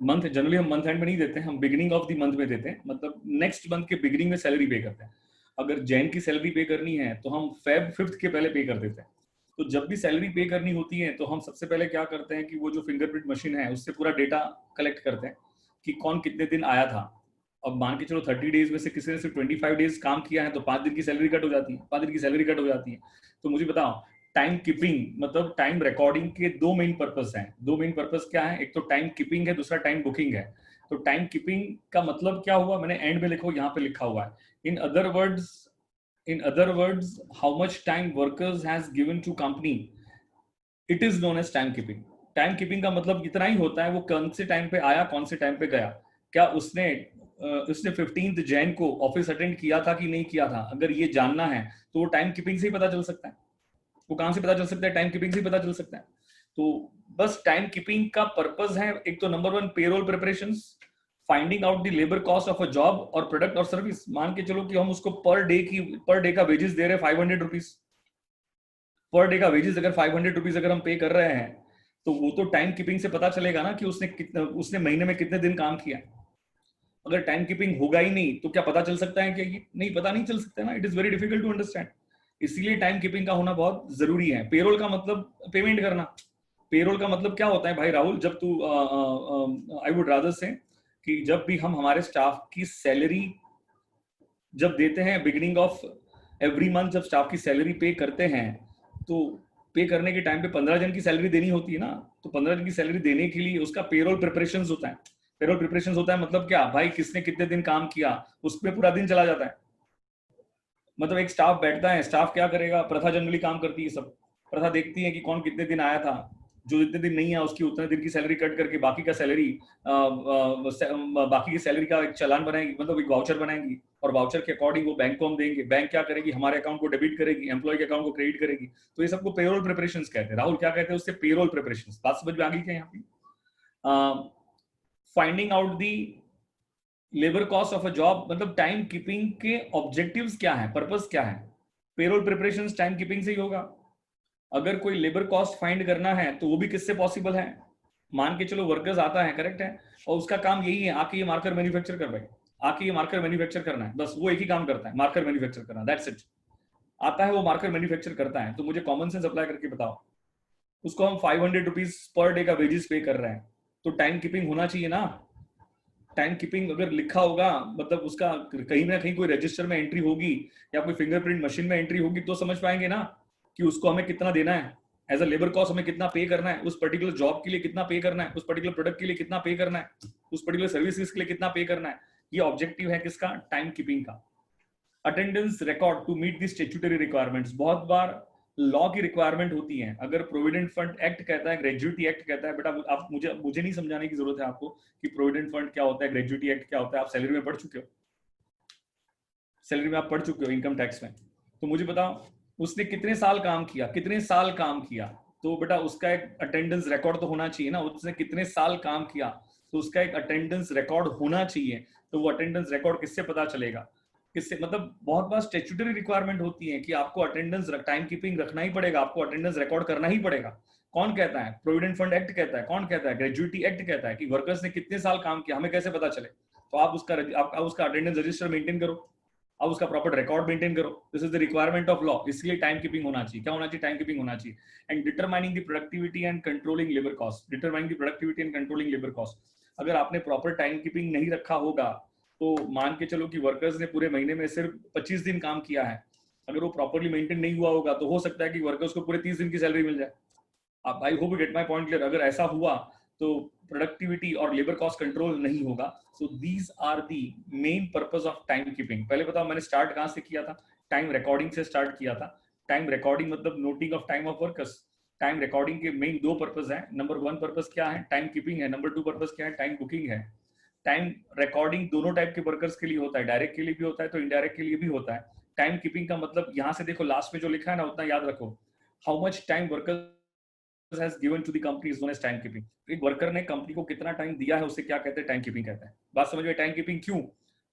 मंथ जनरली हम मंथ एंड में नहीं देते हैं, हम बिगिनिंग ऑफ द मंथ में देते हैं, मतलब नेक्स्ट मंथ के बिगिनिंग में सैलरी पे करते हैं। अगर जैन की सैलरी पे करनी है तो हम फेब 5th के पहले पे कर देते हैं। तो जब भी सैलरी पे करनी होती है तो हम सबसे पहले क्या करते हैं कि वो जो फिंगरप्रिंट मशीन है उससे पूरा डेटा कलेक्ट करते हैं कि कौन कितने दिन आया था। अब मान के चलो 30 डेज में से किसी ने सिर्फ 25 डेज काम किया है तो 5 दिन की सैलरी कट हो जाती है, 5 दिन की सैलरी कट हो जाती है। तो मुझे बताओ, टाइम कीपिंग मतलब टाइम रिकॉर्डिंग के दो मेन पर्पस हैं। दो मेन पर्पस क्या है? एक तो टाइम कीपिंग है, दूसरा टाइम बुकिंग है। तो टाइम कीपिंग का मतलब क्या हुआ? मैंने एंड में लिखो, यहाँ पे लिखा हुआ है, in other words how much time workers has given to company, it is known as time keeping. टाइम कीपिंग का मतलब इतना ही होता है, वो कौन से टाइम पे आया, कौन से टाइम पे गया, क्या उसने 15 जैन को ऑफिस अटेंड किया था कि नहीं किया था। अगर ये जानना है तो वो टाइम कीपिंग से ही पता चल सकता है। वो कहां से पता चल सकता है? टाइम कीपिंग से ही पता चल सकता है। तो बस टाइम कीपिंग का पर्पस है, एक तो number 1 payroll preparations, finding out the labour cost of a job और प्रोडक्ट और सर्विस। मान के चलो कि हम उसको पर डे का वेजेस दे रहे हैं 500 रुपीज पर डे का वेजेस, अगर 500 रुपीज अगर हम पे कर रहे हैं तो वो तो टाइम कीपिंग से पता चलेगा ना कि उसने महीने में कितने दिन काम किया। अगर टाइम कीपिंग होगा ही नहीं तो क्या पता चल सकता है? कि नहीं, पता नहीं चल सकता ना, it is very difficult to understand. इसीलिए टाइम कीपिंग का होना बहुत जरूरी है। पेरोल का मतलब पेमेंट करना। पेरोल का मतलब क्या होता है भाई राहुल? जब तू आई वुड रादर से कि जब भी हम हमारे स्टाफ की सैलरी जब देते हैं बिगिनिंग ऑफ एवरी मंथ, जब स्टाफ की सैलरी पे करते हैं तो पे करने के टाइम पे 15 जन की सैलरी देनी होती है ना। तो 15 जन की सैलरी देने के लिए उसका पेरोल प्रिपरेशन होता है। पेरोल प्रिपरेशन होता है मतलब क्या भाई? किसने कितने दिन काम किया, उसमें पूरा दिन चला जाता है। मतलब एक स्टाफ बैठता है, स्टाफ क्या करेगा? प्रथा जनरली काम करती है, सब प्रथा देखती है कि कौन कितने दिन आया था, जो जितने दिन नहीं आया उसकी उतने दिन की सैलरी कट करके बाकी का सैलरी बाकी की सैलरी का एक चालान बनाएगी, मतलब एक वाउचर बनाएंगी, और वाउचर के अकॉर्डिंग वो बैंक को हम देंगे। बैंक क्या करेगी? हमारे अकाउंट को डेबिट करेगी, एम्प्लॉय के अकाउंट को क्रेडिट करेगी। तो ये सबको पेरोल प्रिपरेशन कहते हैं। राहुल क्या कहते हैं उससे? Payroll preparation. बात समझ में आ गई क्या यहाँ पे? Finding out the labour cost of a job, मतलब टाइम कीपिंग के ऑब्जेक्टिव्स क्या है, पर्पस क्या है? पेरोल प्रिपरेशन टाइम कीपिंग से ही होगा। अगर कोई लेबर कॉस्ट फाइंड करना है तो वो भी किससे पॉसिबल है? मान के चलो वर्कर्स आता है, करेक्ट है, और उसका काम यही है आके ये मार्कर मैन्युफैक्चर कर भाई, आके ये मार्कर मैन्युफैक्चर करना है, बस वो एक ही काम करता है, मार्कर मैन्युफैक्चर करना, दैट्स इट। आता है वो मार्कर मैन्युफैक्चर करता है, तो मुझे कॉमन सेंस अप्लाई करके बताओ, उसको हम 500 रुपीज पर डे का वेजेस पे कर रहे हैं, तो टाइम कीपिंग होना चाहिए ना। टाइम कीपिंग अगर लिखा होगा मतलब उसका कहीं ना कहीं कोई रजिस्टर में एंट्री होगी या कोई फिंगरप्रिंट मशीन में एंट्री होगी, तो समझ पाएंगे ना कि उसको हमें कितना देना है एज अ लेबर कॉस्ट, हमें कितना पे करना है, उस पर्टिकुलर जॉब के लिए कितना पे करना है, उस पर्टिकुलर प्रोडक्ट के लिए कितना पे करना है, उस पर्टिकुलर सर्विसेज के लिए कितना पे करना है। ये ऑब्जेक्टिव है किसका? टाइम कीपिंग का। Attendance record to meet the statutory requirements. बहुत बार लॉ की रिक्वायरमेंट होती है। अगर प्रोविडेंट फंड एक्ट कहता है, ग्रेजुइटी एक्ट कहता है, बेटा आप मुझे नहीं समझाने की जरूरत है आपको कि प्रोविडेंट फंड क्या होता है, ग्रेजुइटी एक्ट क्या होता है, आप सैलरी में पढ़ चुके हो, सैलरी में आप पढ़ चुके हो, इनकम टैक्स में। तो मुझे बताओ उसने कितने साल काम किया, कितने साल काम किया, तो बेटा उसका एक अटेंडेंस रिकॉर्ड तो होना चाहिए ना, उसने कितने साल काम किया तो उसका एक अटेंडेंस रिकॉर्ड होना चाहिए। तो वो अटेंडेंस रिकॉर्ड किससे पता चलेगा, किससे, मतलब बहुत बार स्टेट्यूटरी रिक्वायरमेंट होती है कि आपको अटेंडेंस टाइम कीपिंग रखना ही पड़ेगा, आपको अटेंडेंस रिकॉर्ड करना ही पड़ेगा। कौन कहता है? प्रोविडेंट फंड एक्ट कहता है। कौन कहता है? ग्रेजुइटी एक्ट कहता है कि वर्कर्स ने कितने साल काम किया, हमें कैसे पता चले? तो आप उसका अटेंडेंस रजिस्टर मेंटेन करो, अब उसका प्रॉपर रिकॉर्ड मेंटेन करो। This is the requirement of law, इसलिए टाइम कीपिंग होना चाहिए। क्या होना चाहिए? टाइम कीपिंग होना चाहिए। And determining the productivity and controlling labour cost, determining the productivity and controlling labour cost. अगर आपने प्रॉपर टाइम कीपिंग नहीं रखा होगा तो मान के चलो कि वर्कर्स ने पूरे महीने में सिर्फ 25 दिन काम किया है, अगर वो प्रॉपर्ली मेंटेन नहीं हुआ होगा तो हो सकता है कि वर्कर्स को पूरे 30 दिन की सैलरी मिल जाए। आप, आई hope you get my point clear. अगर ऐसा हुआ तो प्रोडक्टिविटी और लेबर कॉस्ट कंट्रोल नहीं होगा। So these are the main purpose of time keeping. पहले बताओ मैंने स्टार्ट कहां से किया था? टाइम रिकॉर्डिंग से स्टार्ट किया था। टाइम रिकॉर्डिंग मतलब noting of time of workers. Time recording के मेन दो पर्पस है। नंबर 1 पर्पस क्या है? टाइम कीपिंग है। नंबर 2 पर्पस क्या है? टाइम बुकिंग है। टाइम रिकॉर्डिंग दोनों टाइप के वर्कर्स के लिए होता है, डायरेक्ट के लिए भी होता है तो इनडायरेक्ट के लिए भी होता है। टाइम कीपिंग का मतलब यहाँ से देखो, लास्ट में जो लिखा है ना उतना याद रखो। How much time worker has given to the company is known as time keeping। एक वर्कर ने कंपनी को कितना टाइम दिया है उसे क्या कहते हैं? टाइम कीपिंग कहते हैं। बात समझ में? टाइम कीपिंग क्यों?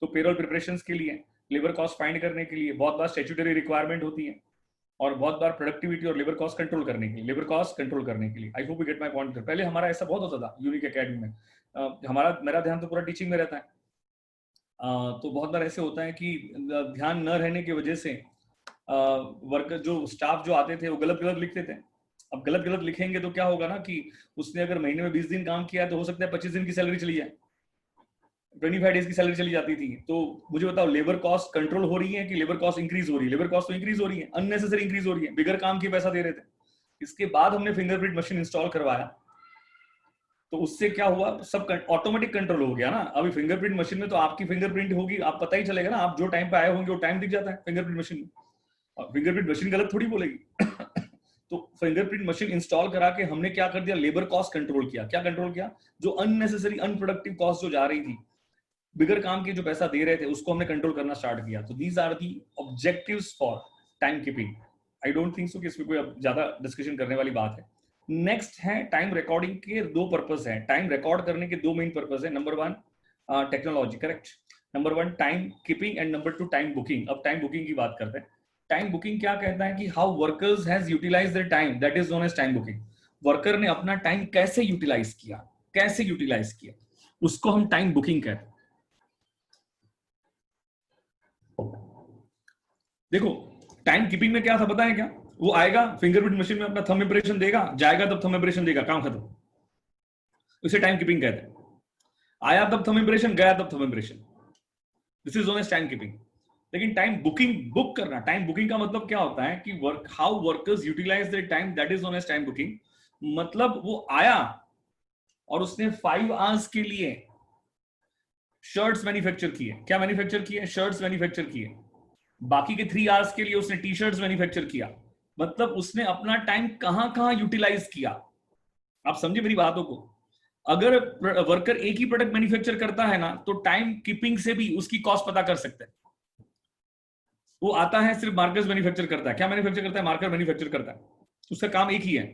तो पेरोल प्रिपरेशंस के लिए, लेबर कॉस्ट फाइंड करने के लिए, बहुत बार स्टैट्यूटरी रिक्वायरमेंट होती है, और बहुत बार प्रोडक्टिविटी और लेबर कॉस्ट कंट्रोल करने के लिए, लेबर कॉस्ट कंट्रोल करने के लिए। आई hope you get my point. पहले हमारा ऐसा बहुत होता था यूनिक एकेडमी में। मेरा ध्यान तो पूरा टीचिंग में रहता है। तो बहुत बार ऐसे होता है कि ध्यान न रहने की वजह से वर्कर जो स्टाफ जो आते थे वो गलत गलत लिखते थे। अब गलत गलत लिखेंगे तो क्या होगा ना कि उसने अगर महीने में 20 दिन काम किया है तो हो सकता है 25 दिन की सैलरी चली जाए, 25 डेज की सैलरी चली जाती थी। तो मुझे बताओ लेबर कॉस्ट कंट्रोल हो रही है कि लेबर कॉस्ट इंक्रीज हो रही है? लेबर कॉस्ट तो इंक्रीज हो रही है, अननेसेसरी इंक्रीज हो रही है, बिगर काम के पैसा दे रहे थे। इसके बाद हमने फिंगरप्रिंट मशीन इंस्टॉल करवाया तो उससे क्या हुआ, सब ऑटोमेटिक कंट्रोल हो गया ना। अभी फिंगरप्रिंट मशीन में तो आपकी फिंगरप्रिंट होगी, आप पता ही चलेगा ना, आप जो टाइम पे आए होंगे वो टाइम दिख जाता है फिंगरप्रिंट मशीन में, और फिंगरप्रिंट मशीन गलत थोड़ी बोलेगी। तो फिंगरप्रिंट मशीन इंस्टॉल करा के हमने क्या कर दिया? लेबर कॉस्ट कंट्रोल किया। क्या कंट्रोल किया? जो अननेसेसरी अनप्रोडक्टिव कॉस्ट जो जा रही थी, बिगर काम के जो पैसा दे रहे थे, उसको हमने कंट्रोल करना स्टार्ट किया। तो these are the objectives for time keeping. I don't think so कि इसमें कोई ज्यादा डिस्कशन करने वाली बात है। नेक्स्ट है टाइम रिकॉर्डिंग के दो पर्पस है। टाइम रिकॉर्ड करने के दो मेन पर्पस है। Number 1 technology, correct. Number 1 time keeping and number 2 time booking. अब टाइम बुकिंग की बात करते हैं। टाइम बुकिंग क्या कहता है कि how workers has utilized their time, that is known as time booking. वर्कर ने अपना टाइम कैसे यूटिलाइज किया, कैसे यूटिलाइज किया, उसको हम टाइम बुकिंग कहते हैं। देखो टाइम कीपिंग में क्या था पता है क्या? वो आएगा फिंगरप्रिंट मशीन में अपना थंब इंप्रेशन देगा, जाएगा तब थंब इंप्रेशन देगा, काम खत्म। उसे टाइम कीपिंग कहते हैं। आया तब थंब इंप्रेशन, गया तब thumb impression, this is known as time keeping. लेकिन टाइम बुकिंग, बुक करना, टाइम बुकिंग का मतलब क्या होता है कि work how workers utilize their time, that is known as time booking. मतलब वो आया और उसने 5 आवर्स के लिए शर्ट्स मैन्युफैक्चर किए। क्या मैन्युफैक्चर किए? शर्ट्स मैन्युफैक्चर किए। बाकी के 3 आवर्स के लिए उसने टी शर्ट्स मैन्युफैक्चर किया। मतलब उसने अपना टाइम कहां कहां यूटिलाइज किया। आप समझे मेरी बातों को? अगर वर्कर एक ही प्रोडक्ट मैन्युफैक्चर करता है ना तो टाइम कीपिंग से भी उसकी कॉस्ट पता कर सकते हैं। वो आता है सिर्फ मार्कर्स मैन्युफैक्चर करता है। क्या मैन्युफैक्चर करता है? मार्कर मैन्युफैक्चर करता है। उसका काम एक ही है,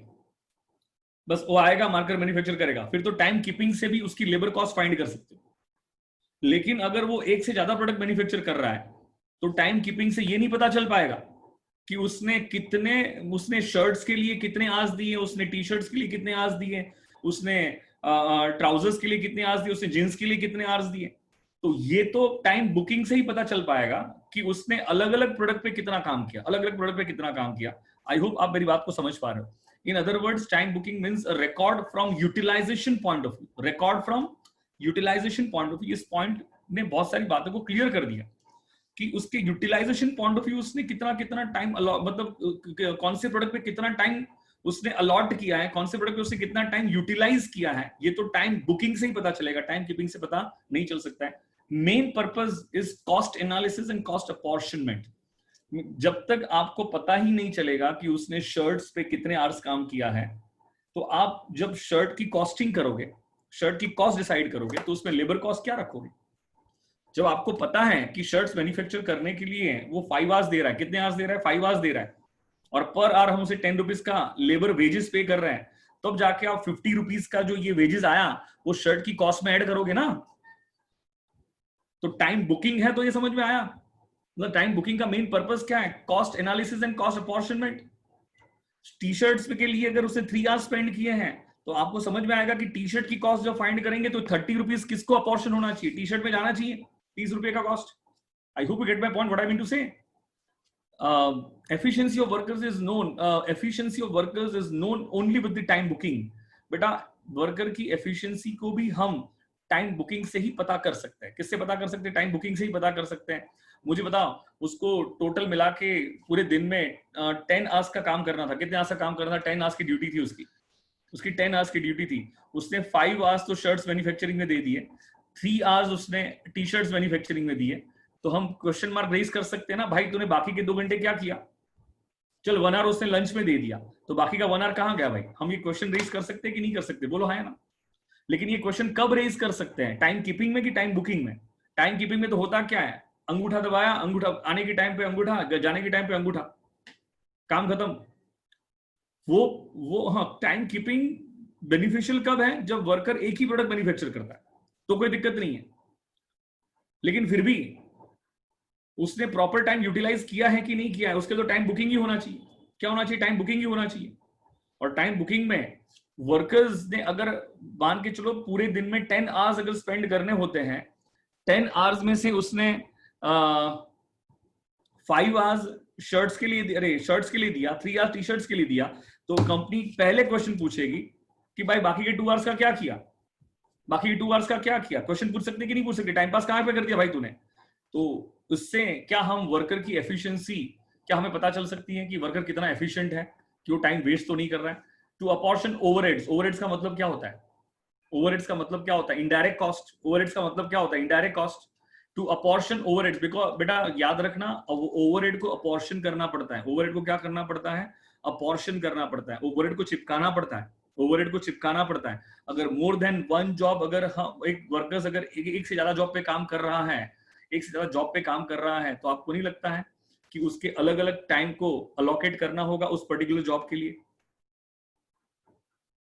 बस वो आएगा मार्कर मैन्युफैक्चर करेगा। फिर तो टाइम कीपिंग से भी उसकी लेबर कॉस्ट फाइंड कर सकते हो। लेकिन अगर वो एक से ज्यादा प्रोडक्ट मैन्युफैक्चर कर रहा है तो टाइम कीपिंग से ये नहीं पता चल पाएगा कि उसने शर्ट्स के लिए कितने आवर्स दिए, उसने टी शर्ट्स के लिए कितने आवर्स दिए, उसने ट्राउजर्स के लिए कितने आवर्स दिए, उसने जींस के लिए कितने आवर्स दिए। तो ये तो टाइम बुकिंग से ही पता चल पाएगा कि उसने अलग अलग प्रोडक्ट पे कितना काम किया, अलग अलग प्रोडक्ट पे कितना काम किया। आई होप आप मेरी बात को समझ पा रहे हो। In other words time booking means record from utilization point of view, record from utilization point of view. इस पॉइंट ने बहुत सारी बातों को क्लियर कर दिया कि उसके यूटिलाइजेशन पॉइंट ऑफ व्यू उसने कितना कितना टाइम, मतलब कौन से प्रोडक्ट पे कितना टाइम उसने अलॉट किया है, कौन से प्रोडक्ट पे उसने कितना टाइम यूटिलाइज किया है। ये तो टाइम बुकिंग से ही पता चलेगा, टाइम कीपिंग से पता नहीं चल सकता है। Main purpose is cost analysis and cost apportionment. जब तक आपको पता ही नहीं चलेगा कि उसने शर्ट्स पे कितने आवर्स काम किया है, तो आप जब शर्ट की कॉस्टिंग करोगे, शर्ट की कॉस्ट डिसाइड करोगे, तो उसमें लेबर कॉस्ट क्या रखोगे? जब आपको पता है कि शर्ट्स मैन्युफैक्चर करने के लिए वो 5 आवर्स दे रहा है, कितने आवर्स दे रहा है? 5 आवर्स दे रहा है, और पर आवर हम उसे 10 रुपीज का लेबर वेजेस पे कर रहे हैं, तब जाके आप 50 रुपीज का जो ये वेजेस आया वो शर्ट की कॉस्ट में ऐड करोगे ना। तो टाइम बुकिंग है, तो ये समझ में आया। मतलब टाइम बुकिंग का मेन पर्पस क्या है? Cost analysis and cost apportionment. T shirts के लिए अगर उसने 3 आवर्स स्पेंड किए हैं, तो आपको समझ में आएगा कि टी शर्ट की कॉस्ट जब फाइंड करेंगे तो 30 रुपीज किसको अपॉर्शन होना चाहिए? टी शर्ट में जाना चाहिए 30 रुपए का cost. I hope you get my point, what I mean to say. Efficiency of workers is known, efficiency of workers is known only with the time booking। बेटा, worker की efficiency को भी हम टाइम बुकिंग से ही पता कर सकते हैं। किससे पता कर सकते हैं? टाइम बुकिंग से ही पता कर सकते हैं। मुझे बताओ, उसको टोटल मिला के पूरे दिन में 10 आवर्स का काम करना था। कितने आवर्स का काम करना था? 10 आवर्स की ड्यूटी थी उसकी, 10 आवर्स की ड्यूटी थी। उसने 5 आवर्स तो शर्ट्स मैन्युफैक्चरिंग में दे दिए, 3 आवर्स उसने टी शर्ट्स मैन्युफैक्चरिंग में दिए। तो हम क्वेश्चन मार्क रेज कर सकते हैं ना, भाई तूने बाकी के 2 घंटे क्या किया? चल 1 आवर उसने लंच में दे दिया, तो बाकी का 1 आवर कहां गया भाई? हम ये क्वेश्चन रेज कर सकते हैं कि नहीं कर सकते? बोलो हाँ ना। लेकिन ये क्वेश्चन कब रेज कर सकते हैं? टाइम कीपिंग में कि टाइम बुकिंग में? टाइम कीपिंग में तो होता क्या है, अंगूठा दबाया, अंगूठा आने के टाइम पे अंगूठा, जाने के टाइम पे अंगूठा, काम खत्म। वो हाँ, टाइम कीपिंग बेनिफिशियल कब है? जब वर्कर एक ही प्रोडक्ट मैन्युफैक्चर करता है, तो कोई दिक्कत नहीं है। लेकिन फिर भी उसने प्रॉपर टाइम यूटिलाइज किया है कि नहीं किया है, उसके तो टाइम बुकिंग ही होना चाहिए। क्या होना चाहिए? टाइम बुकिंग ही होना चाहिए। और टाइम बुकिंग में वर्कर्स ने अगर मान के चलो पूरे दिन में 10 आवर्स अगर स्पेंड करने होते हैं, 10 आवर्स में से उसने 5 आवर्स शर्ट्स के लिए, अरे शर्ट्स के लिए दिया, 3 आवर्स टी शर्ट्स के लिए दिया, तो कंपनी पहले क्वेश्चन पूछेगी कि भाई बाकी के 2 आवर्स का क्या किया? बाकी के 2 आवर्स का क्या किया? क्वेश्चन पूछ सकते कि नहीं पूछ सकते? टाइम पास कहां पे कर दिया भाई तूने? तो उससे क्या हम वर्कर की एफिशिएंसी, क्या हमें पता चल सकती है कि वर्कर कितना एफिशिएंट है, कि वो टाइम वेस्ट तो नहीं कर रहा है? टू अपॉर्शन ओवरहेड्स, ओवरहेड्स का मतलब क्या होता है? ओवरहेड्स का मतलब क्या होता है? Indirect cost. ओवरहेड्स का मतलब क्या होता है? Indirect cost. To apportion overheads, because बेटा याद रखना, ओवरहेड को अपॉर्शन करना पड़ता है। ओवरहेड को क्या करना पड़ता है? अपॉर्शन करना पड़ता है। ओवरहेड को चिपकाना पड़ता है, ओवरहेड को चिपकाना पड़ता है। अगर मोर देन वन जॉब, अगर एक वर्कर्स अगर एक से ज्यादा जॉब पे काम कर रहा है, एक से ज्यादा जॉब पे काम कर रहा है, तो आपको नहीं लगता है कि उसके अलग अलग टाइम को अलोकेट करना होगा उस पर्टिकुलर जॉब के लिए?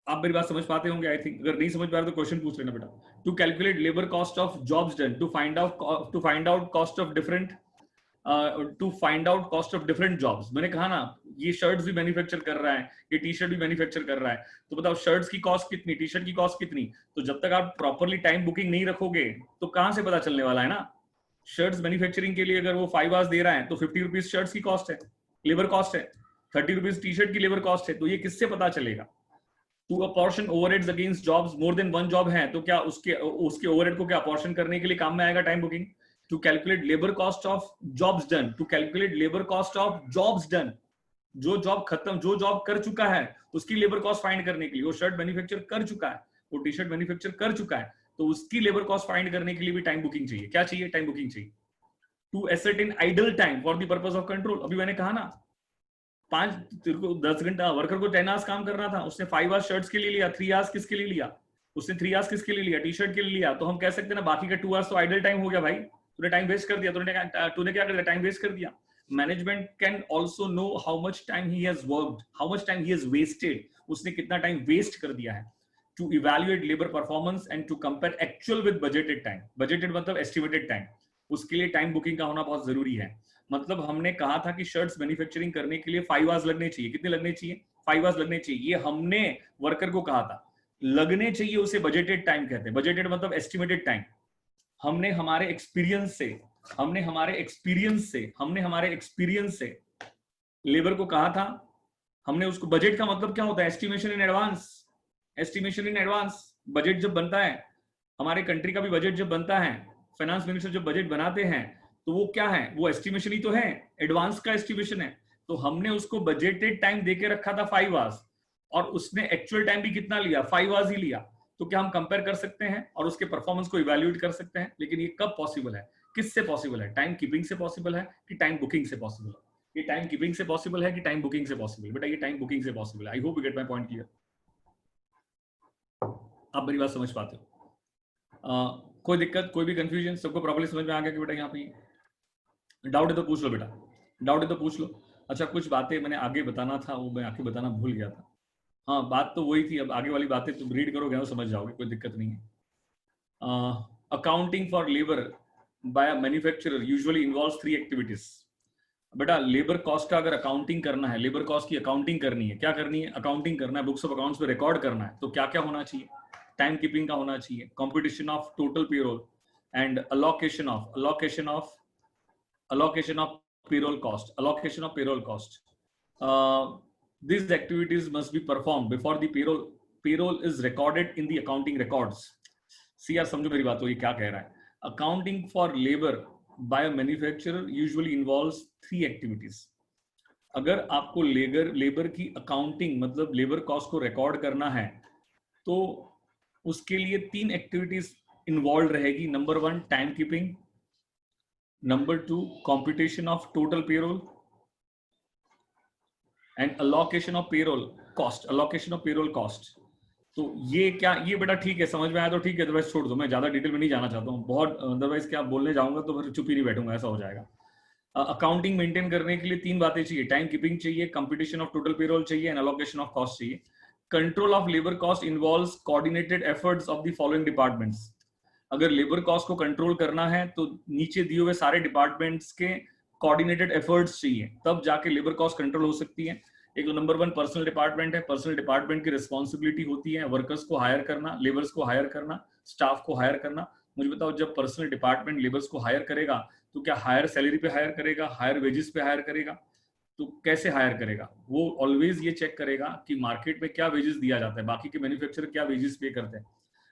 आप मेरी बात समझ पाते होंगे आई थिंक। अगर नहीं समझ पा रहे तो क्वेश्चन पूछ लेना बेटा। To calculate labour cost of jobs done, to find out cost of different, to find out cost of different jobs. मैंने कहा ना, ये शर्ट्स भी मैन्युफैक्चर कर रहा है, ये टी शर्ट भी मैन्युफैक्चर कर रहा है, तो बताओ शर्ट्स की कॉस्ट कितनी, टी शर्ट की कॉस्ट कितनी? तो जब तक आप प्रॉपरली टाइम बुकिंग नहीं रखोगे तो कहां से पता चलने वाला है ना। शर्ट्स मैन्युफैक्चरिंग के लिए अगर वो 5 आवर्स दे रहा है, तो 50 रुपीज शर्ट्स की कॉस्ट है, लेबर कॉस्ट है, 30 रुपीज टी शर्ट की लेबर कॉस्ट है, तो ये किससे पता चलेगा? To apportion overheads against jobs, more than one job है तो क्या उसके ओवरहेड को क्या अपॉर्शन करने के लिए काम में आएगा time booking? To calculate labour cost of jobs done, to calculate labour cost of jobs done, जो जॉब खत्म, जो जॉब कर चुका है उसकी लेबर कॉस्ट फाइंड करने के लिए। वो शर्ट मैन्युफैक्चर कर चुका है, वो टी शर्ट मैन्युफैक्चर कर चुका है, तो उसकी लेबर कॉस्ट फाइंड करने के लिए भी टाइम बुकिंग चाहिए। क्या चाहिए? टाइम बुकिंग चाहिए। To ascertain idle time for the purpose of control, अभी मैंने कहा ना, 10 घंटा वर्कर को 10 आवर्स काम करना था, उसने 5 आवर्स शर्ट्स के लिए लिया, 3 आवर्स किसके लिए लिया? उसने 3 आवर्स किसके लिए लिया? टी शर्ट के लिए लिया। तो हम कह सकते हैं ना, बाकी का 2 आवर्स तो आइडल टाइम हो गया भाई, तूने टाइम वेस्ट कर दिया, तूने क्या कर दिया? टाइम वेस्ट कर दिया। Management can also know how much time he has worked, how much time he has wasted, उसने कितना टाइम वेस्ट कर दिया है। To evaluate labour performance and to compare actual with budgeted time, budgeted मतलब estimated time, उसके लिए time booking का होना बहुत जरूरी है। मतलब हमने कहा था कि शर्ट्स मैन्युफैक्चरिंग करने के लिए 5 आवर्स लगने चाहिए। कितने लगने चाहिए? 5 आवर्स लगने चाहिए। ये हमने वर्कर को कहा था, लगने चाहिए, उसे बजटेड टाइम कहते हैं। बजटेड मतलब एस्टिमेटेड टाइम। हमने हमारे एक्सपीरियंस से, हमने हमारे एक्सपीरियंस से लेबर को कहा था, हमने उसको, बजट का मतलब क्या होता है? Estimation in advance, estimation in advance. Budget जब बनता है, हमारे कंट्री का भी बजट जब बनता है, फाइनेंस मिनिस्टर जब बजट बनाते हैं, तो वो क्या है? वो एस्टिमेशन ही तो है, एडवांस का एस्टिमेशन है। तो हमने उसको बजटेड टाइम देके रखा था 5 आवर्स, और उसने एक्चुअल टाइम भी कितना लिया? 5 आवर्स ही लिया। तो क्या हम कंपेयर कर सकते हैं और उसके परफॉर्मेंस को इवैल्यूएट कर सकते हैं? लेकिन ये कब पॉसिबल है? किससे पॉसिबल है? टाइम कीपिंग से पॉसिबल है कि टाइम बुकिंग से पॉसिबल है? ये टाइम कीपिंग से पॉसिबल है कि टाइम बुकिंग से पॉसिबल? बेटा ये टाइम बुकिंग से पॉसिबल है। आई hope you get my point clear. आप मेरी बात समझ पाते हो? कोई दिक्कत, कोई भी कंफ्यूजन? सबको प्रॉपर्ली समझ में आ गया कि बेटा यहाँ पे डाउट है तो पूछ लो बेटा, डाउट है तो पूछ लो। अच्छा, कुछ बातें मैंने आगे बताना था, वो मैं आगे बताना भूल गया था। हाँ, बात तो वही थी। अब आगे वाली बातें तुम रीड करोगे तो समझ जाओगे, कोई दिक्कत नहीं है। Accounting for labour by manufacturer usually involves 3 activities. बेटा लेबर कॉस्ट का अगर अकाउंटिंग करना है, लेबर कॉस्ट की अकाउंटिंग करनी है, क्या करनी है? अकाउंटिंग करना है, बुक्स ऑफ अकाउंट्स में रिकॉर्ड करना है। तो क्या क्या होना चाहिए? टाइम कीपिंग का होना चाहिए, competition of total payroll and allocation of payroll cost, allocation of payroll cost. These activities must be performed before the payroll is recorded in the accounting records. सी यार समझो मेरी बात, तो ये क्या कह रहा है? Accounting for labour by manufacturer usually involves 3 activities. अगर आपको लेबर की अकाउंटिंग मतलब लेबर कॉस्ट को रिकॉर्ड करना है तो उसके लिए 3 एक्टिविटीज इन्वॉल्व रहेगी। Number 1 time keeping, number 2 computation of total payroll and allocation of payroll cost। तो ये क्या, ये बेटा ठीक है, समझ में आया तो ठीक है, अदरवाइज छोड़ दो। मैं ज्यादा डिटेल में नहीं जाना चाहता हूँ बहुत, अदरवाइज क्या बोलने जाऊंगा तो फिर चुप ही नहीं बैठूंगा, ऐसा हो जाएगा। अकाउंटिंग मेंटेन करने के लिए 3 बातें चाहिए, टाइम कीपिंग चाहिए, कंप्यूटेशन ऑफ टोटल पेरोल चाहिए एंड अलोकेशन ऑफ कॉस्ट चाहिए। Control of labour cost involves coordinated efforts of the following departments. अगर लेबर कॉस्ट को कंट्रोल करना है तो नीचे दिए हुए सारे डिपार्टमेंट्स के कोऑर्डिनेटेड एफर्ट्स चाहिए, तब जाके लेबर कॉस्ट कंट्रोल हो सकती है। एक तो नंबर 1 पर्सनल डिपार्टमेंट है। पर्सनल डिपार्टमेंट की रिस्पॉन्सिबिलिटी होती है वर्कर्स को हायर करना, लेबर्स को हायर करना, स्टाफ को हायर करना। मुझे बताओ, जब पर्सनल डिपार्टमेंट लेबर्स को हायर करेगा तो क्या हायर सैलरी पे हायर करेगा, हायर वेजेस पे हायर करेगा? तो कैसे हायर करेगा? वो ऑलवेज ये चेक करेगा कि मार्केट में क्या वेजेस दिया जाता है, बाकी के मैन्युफैक्चरर क्या वेजेस पे करते हैं,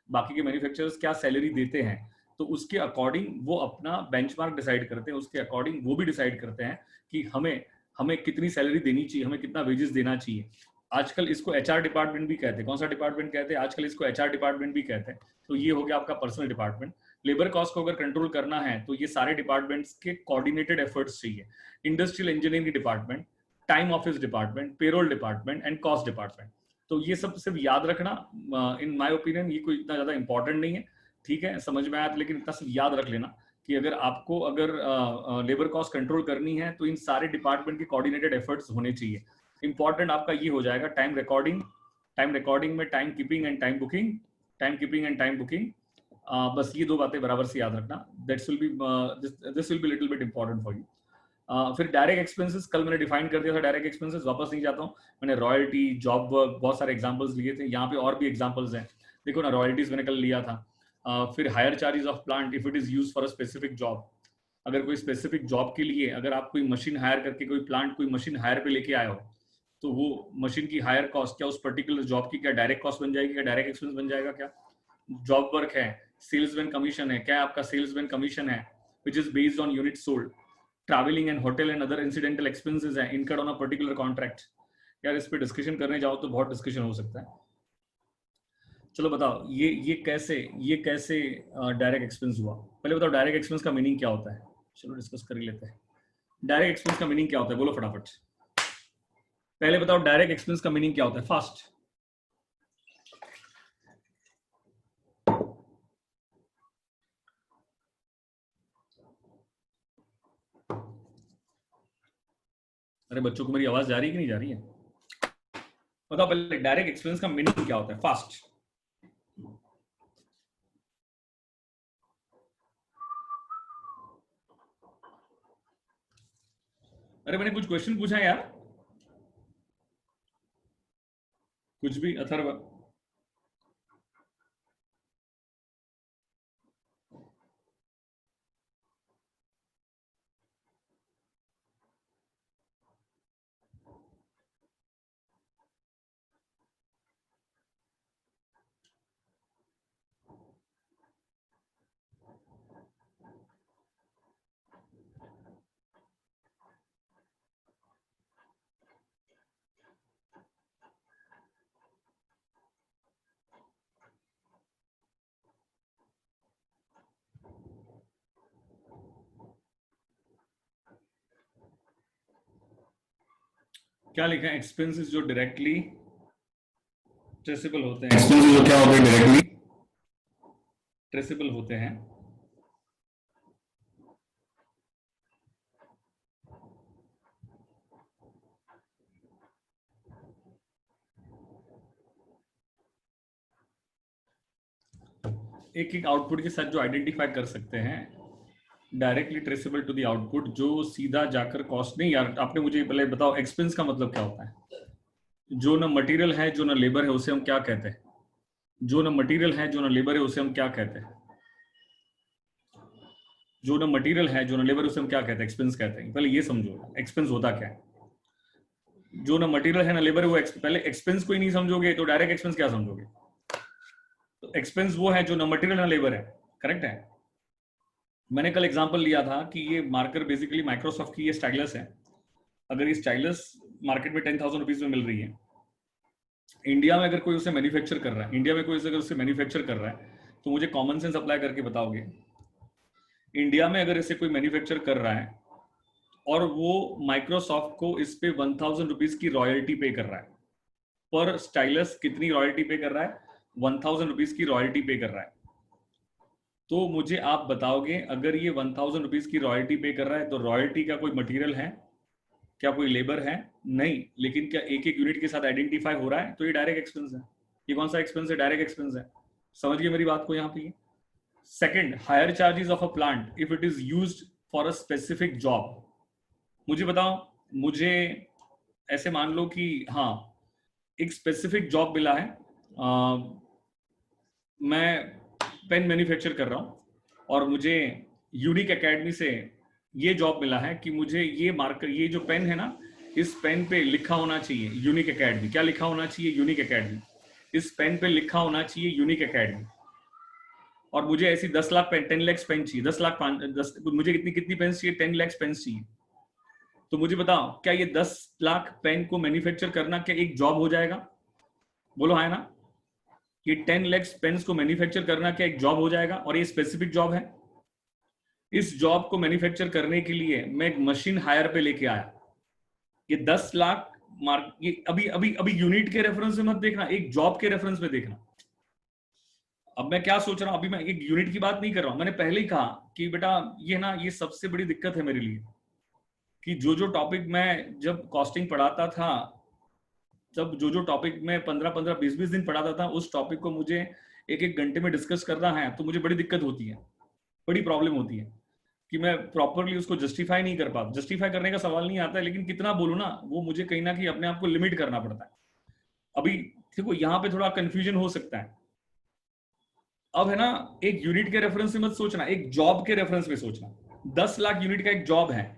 बाकी के मैन्युफैक्चरर्स क्या सैलरी देते हैं। तो उसके अकॉर्डिंग वो अपना बेंचमार्क डिसाइड करते हैं, उसके अकॉर्डिंग वो भी डिसाइड करते हैं कि हमें हमें कितनी सैलरी देनी चाहिए, हमें कितना वेजेस देना चाहिए। आजकल इसको एचआर डिपार्टमेंट भी कहते हैं। कौन सा डिपार्टमेंट कहते हैं? आजकल इसको एचआर डिपार्टमेंट भी कहते हैं। तो ये हो गया आपका पर्सनल डिपार्टमेंट। लेबर कॉस्ट को अगर कंट्रोल करना है तो ये सारे डिपार्टमेंट्स के कोऑर्डिनेटेड एफर्ट्स चाहिए। Industrial engineering department, time office department, payroll department and cost department. तो ये सब सिर्फ याद रखना। इन माय ओपिनियन ये कोई इतना ज्यादा इंपॉर्टेंट नहीं है, ठीक है, समझ में आया, लेकिन इतना सिर्फ याद रख लेना कि अगर आपको अगर लेबर कॉस्ट कंट्रोल करनी है तो इन सारे डिपार्टमेंट के कोऑर्डिनेटेड एफर्ट्स होने चाहिए। इंपॉर्टेंट आपका ये हो जाएगा टाइम रिकॉर्डिंग में time keeping and time booking, time keeping and time booking. बस ये 2 बातें बराबर से याद रखना। That's will be this will be little bit important for you. फिर डायरेक्ट एक्सपेंसेस, कल मैंने डिफाइन कर दिया था डायरेक्ट एक्सपेंसेस, वापस नहीं जाता हूँ। मैंने रॉयल्टी, जॉब वर्क, बहुत सारे एग्जांपल्स लिए थे, यहाँ पे और भी एग्जांपल्स हैं। देखो ना, रॉयल्टीज मैंने कल लिया था। फिर higher charges of plant if it is use for a specific job. अगर कोई स्पेसिफिक जॉब के लिए अगर आप कोई मशीन हायर करके कोई प्लांट कोई मशीन हायर पे लेके आए हो तो वो मशीन की हायर कॉस्ट क्या उस पर्टिकुलर जॉब की क्या डायरेक्ट कॉस्ट बन जाएगी, क्या डायरेक्ट एक्सपेंस बन जाएगा? क्या जॉब वर्क है, सेल्समैन कमीशन है, क्या आपका सेल्समैन कमीशन है which is based on unit sold, travelling and hotel and other incidental expenses हैं incurred on a particular contract. यार इस पे डिस्कशन करने जाओ तो बहुत डिस्कशन हो सकता है। चलो बताओ, ये कैसे डायरेक्ट एक्सपेंस हुआ? पहले बताओ डायरेक्ट एक्सपेंस का मीनिंग क्या होता है? चलो डिस्कस कर ही लेते हैं। डायरेक्ट एक्सपेंस का मीनिंग क्या होता है? बोलो फटाफट। पहले बताओ डायरेक्ट एक्सपेंस का मीनिंग क्या होता है, फास्ट। अरे बच्चों को मेरी आवाज जा रही है कि नहीं जा रही है? बताओ पहले डायरेक्ट एक्सपेंस का मीनिंग क्या होता है, फास्ट। अरे मैंने कुछ क्वेश्चन पूछा यार, कुछ भी अथर्व। क्या लिखा है? एक्सपेंसेस जो डायरेक्टली ट्रेसेबल होते हैं, एक्सपेंसेस जो क्या होते हैं डायरेक्टली ट्रेसेबल होते हैं। एक एक आउटपुट के साथ जो आइडेंटिफाई कर सकते हैं, directly traceable to the output, जो सीधा जाकर कॉस्ट नहीं। यार आपने मुझे पहले बताओ एक्सपेंस का मतलब क्या होता है? जो ना मटेरियल है जो ना लेबर है उसे हम क्या कहते हैं? जो ना मटेरियल है जो ना लेबर है उसे हम क्या कहते हैं? जो ना मटेरियल है जो ना लेबर उसे हम क्या कहते हैं? एक्सपेंस कहते हैं। पहले ये समझो एक्सपेंस होता क्या है। जो ना मटेरियल है ना लेबर है वो पहले एक्सपेंस को ही नहीं समझोगे तो डायरेक्ट एक्सपेंस क्या समझोगे? तो एक्सपेंस वो है जो ना मटेरियल ना लेबर है। करेक्ट है। मैंने कल एग्जांपल लिया था कि ये मार्कर बेसिकली माइक्रोसॉफ्ट की ये स्टाइलस है। अगर ये स्टाइलस मार्केट में 10,000 रुपीज में मिल रही है, इंडिया में अगर कोई उसे मैन्युफैक्चर कर रहा है, इंडिया में कोई अगर उसे मैन्युफैक्चर कर रहा है, तो मुझे कॉमन सेंस अप्लाई करके बताओगे, इंडिया में अगर इसे कोई मैन्युफैक्चर कर रहा है और वो माइक्रोसॉफ्ट को इस पे 1,000 रुपीज की रॉयल्टी पे कर रहा है, पर स्टाइलस कितनी रॉयल्टी पे कर रहा है? 1,000 रुपीज की रॉयल्टी पे कर रहा है। तो मुझे आप बताओगे अगर ये 1,000 रुपीज की रॉयल्टी पे कर रहा है तो रॉयल्टी का कोई मटेरियल है? क्या कोई लेबर है? नहीं। लेकिन क्या एक एक यूनिट के साथ आइडेंटिफाई हो रहा है? तो ये डायरेक्ट एक्सपेंस है। ये कौन सा एक्सपेंस है? डायरेक्ट एक्सपेंस है। समझ गए मेरी बात को यहाँ पे? Second, higher charges of a plant if it is used for a specific job. मुझे बताओ, मुझे ऐसे मान लो कि हाँ एक स्पेसिफिक जॉब मिला है, मैं पेन मैन्युफैक्चर कर रहा हूँ और मुझे यूनिक एकेडमी से ये जॉब मिला है कि मुझे ये मार्कर, ये जो पेन है ना, इस पेन पे लिखा होना चाहिए यूनिक एकेडमी। क्या लिखा होना चाहिए? Unique academy. इस पेन पे लिखा होना चाहिए यूनिक एकेडमी। और मुझे ऐसी 10 लाख पेन, 10 लाख पेन चाहिए, 10 लाख 10, मुझे कितनी कितनी पेन चाहिए? 10 लाख पेन चाहिए। तो मुझे बताओ क्या ये 10 लाख पेन को मैन्युफैक्चर करना क्या एक जॉब हो जाएगा? बोलो है ना। ये 10 लाख पेन्स को मैन्युफैक्चर करना क्या एक जॉब हो जाएगा? और ये स्पेसिफिक जॉब है। इस जॉब को मैन्युफैक्चर करने के लिए मैं एक मशीन हायर पे लेके आया। ये 10 लाख मार्क, ये अभी अभी अभी यूनिट के रेफरेंस में मत देखना, एक जॉब के रेफरेंस में देखना। अब मैं क्या सोच रहा हूं, अभी मैं एक यूनिट की बात नहीं कर रहा हूं। मैंने पहले ही कहा कि बेटा ये ना, ये सबसे बड़ी दिक्कत है मेरे लिए कि जो जो टॉपिक मैं जब कॉस्टिंग पढ़ाता था, जब जो जो टॉपिक में 15-15 20-20 दिन पढ़ाता था, उस टॉपिक को मुझे एक एक घंटे में डिस्कस करना है तो मुझे बड़ी दिक्कत होती है, बड़ी प्रॉब्लम होती है कि मैं प्रॉपरली उसको जस्टिफाई नहीं कर पाता। जस्टिफाई करने का सवाल नहीं आता है, लेकिन कितना बोलूँ ना, वो मुझे कहीं ना कहीं अपने आप को लिमिट करना पड़ता है। अभी देखो यहाँ पे थोड़ा कंफ्यूजन हो सकता है। अब है ना, एक यूनिट के रेफरेंस से मत सोचना, एक जॉब के रेफरेंस में सोचना। 10 लाख यूनिट का एक जॉब है,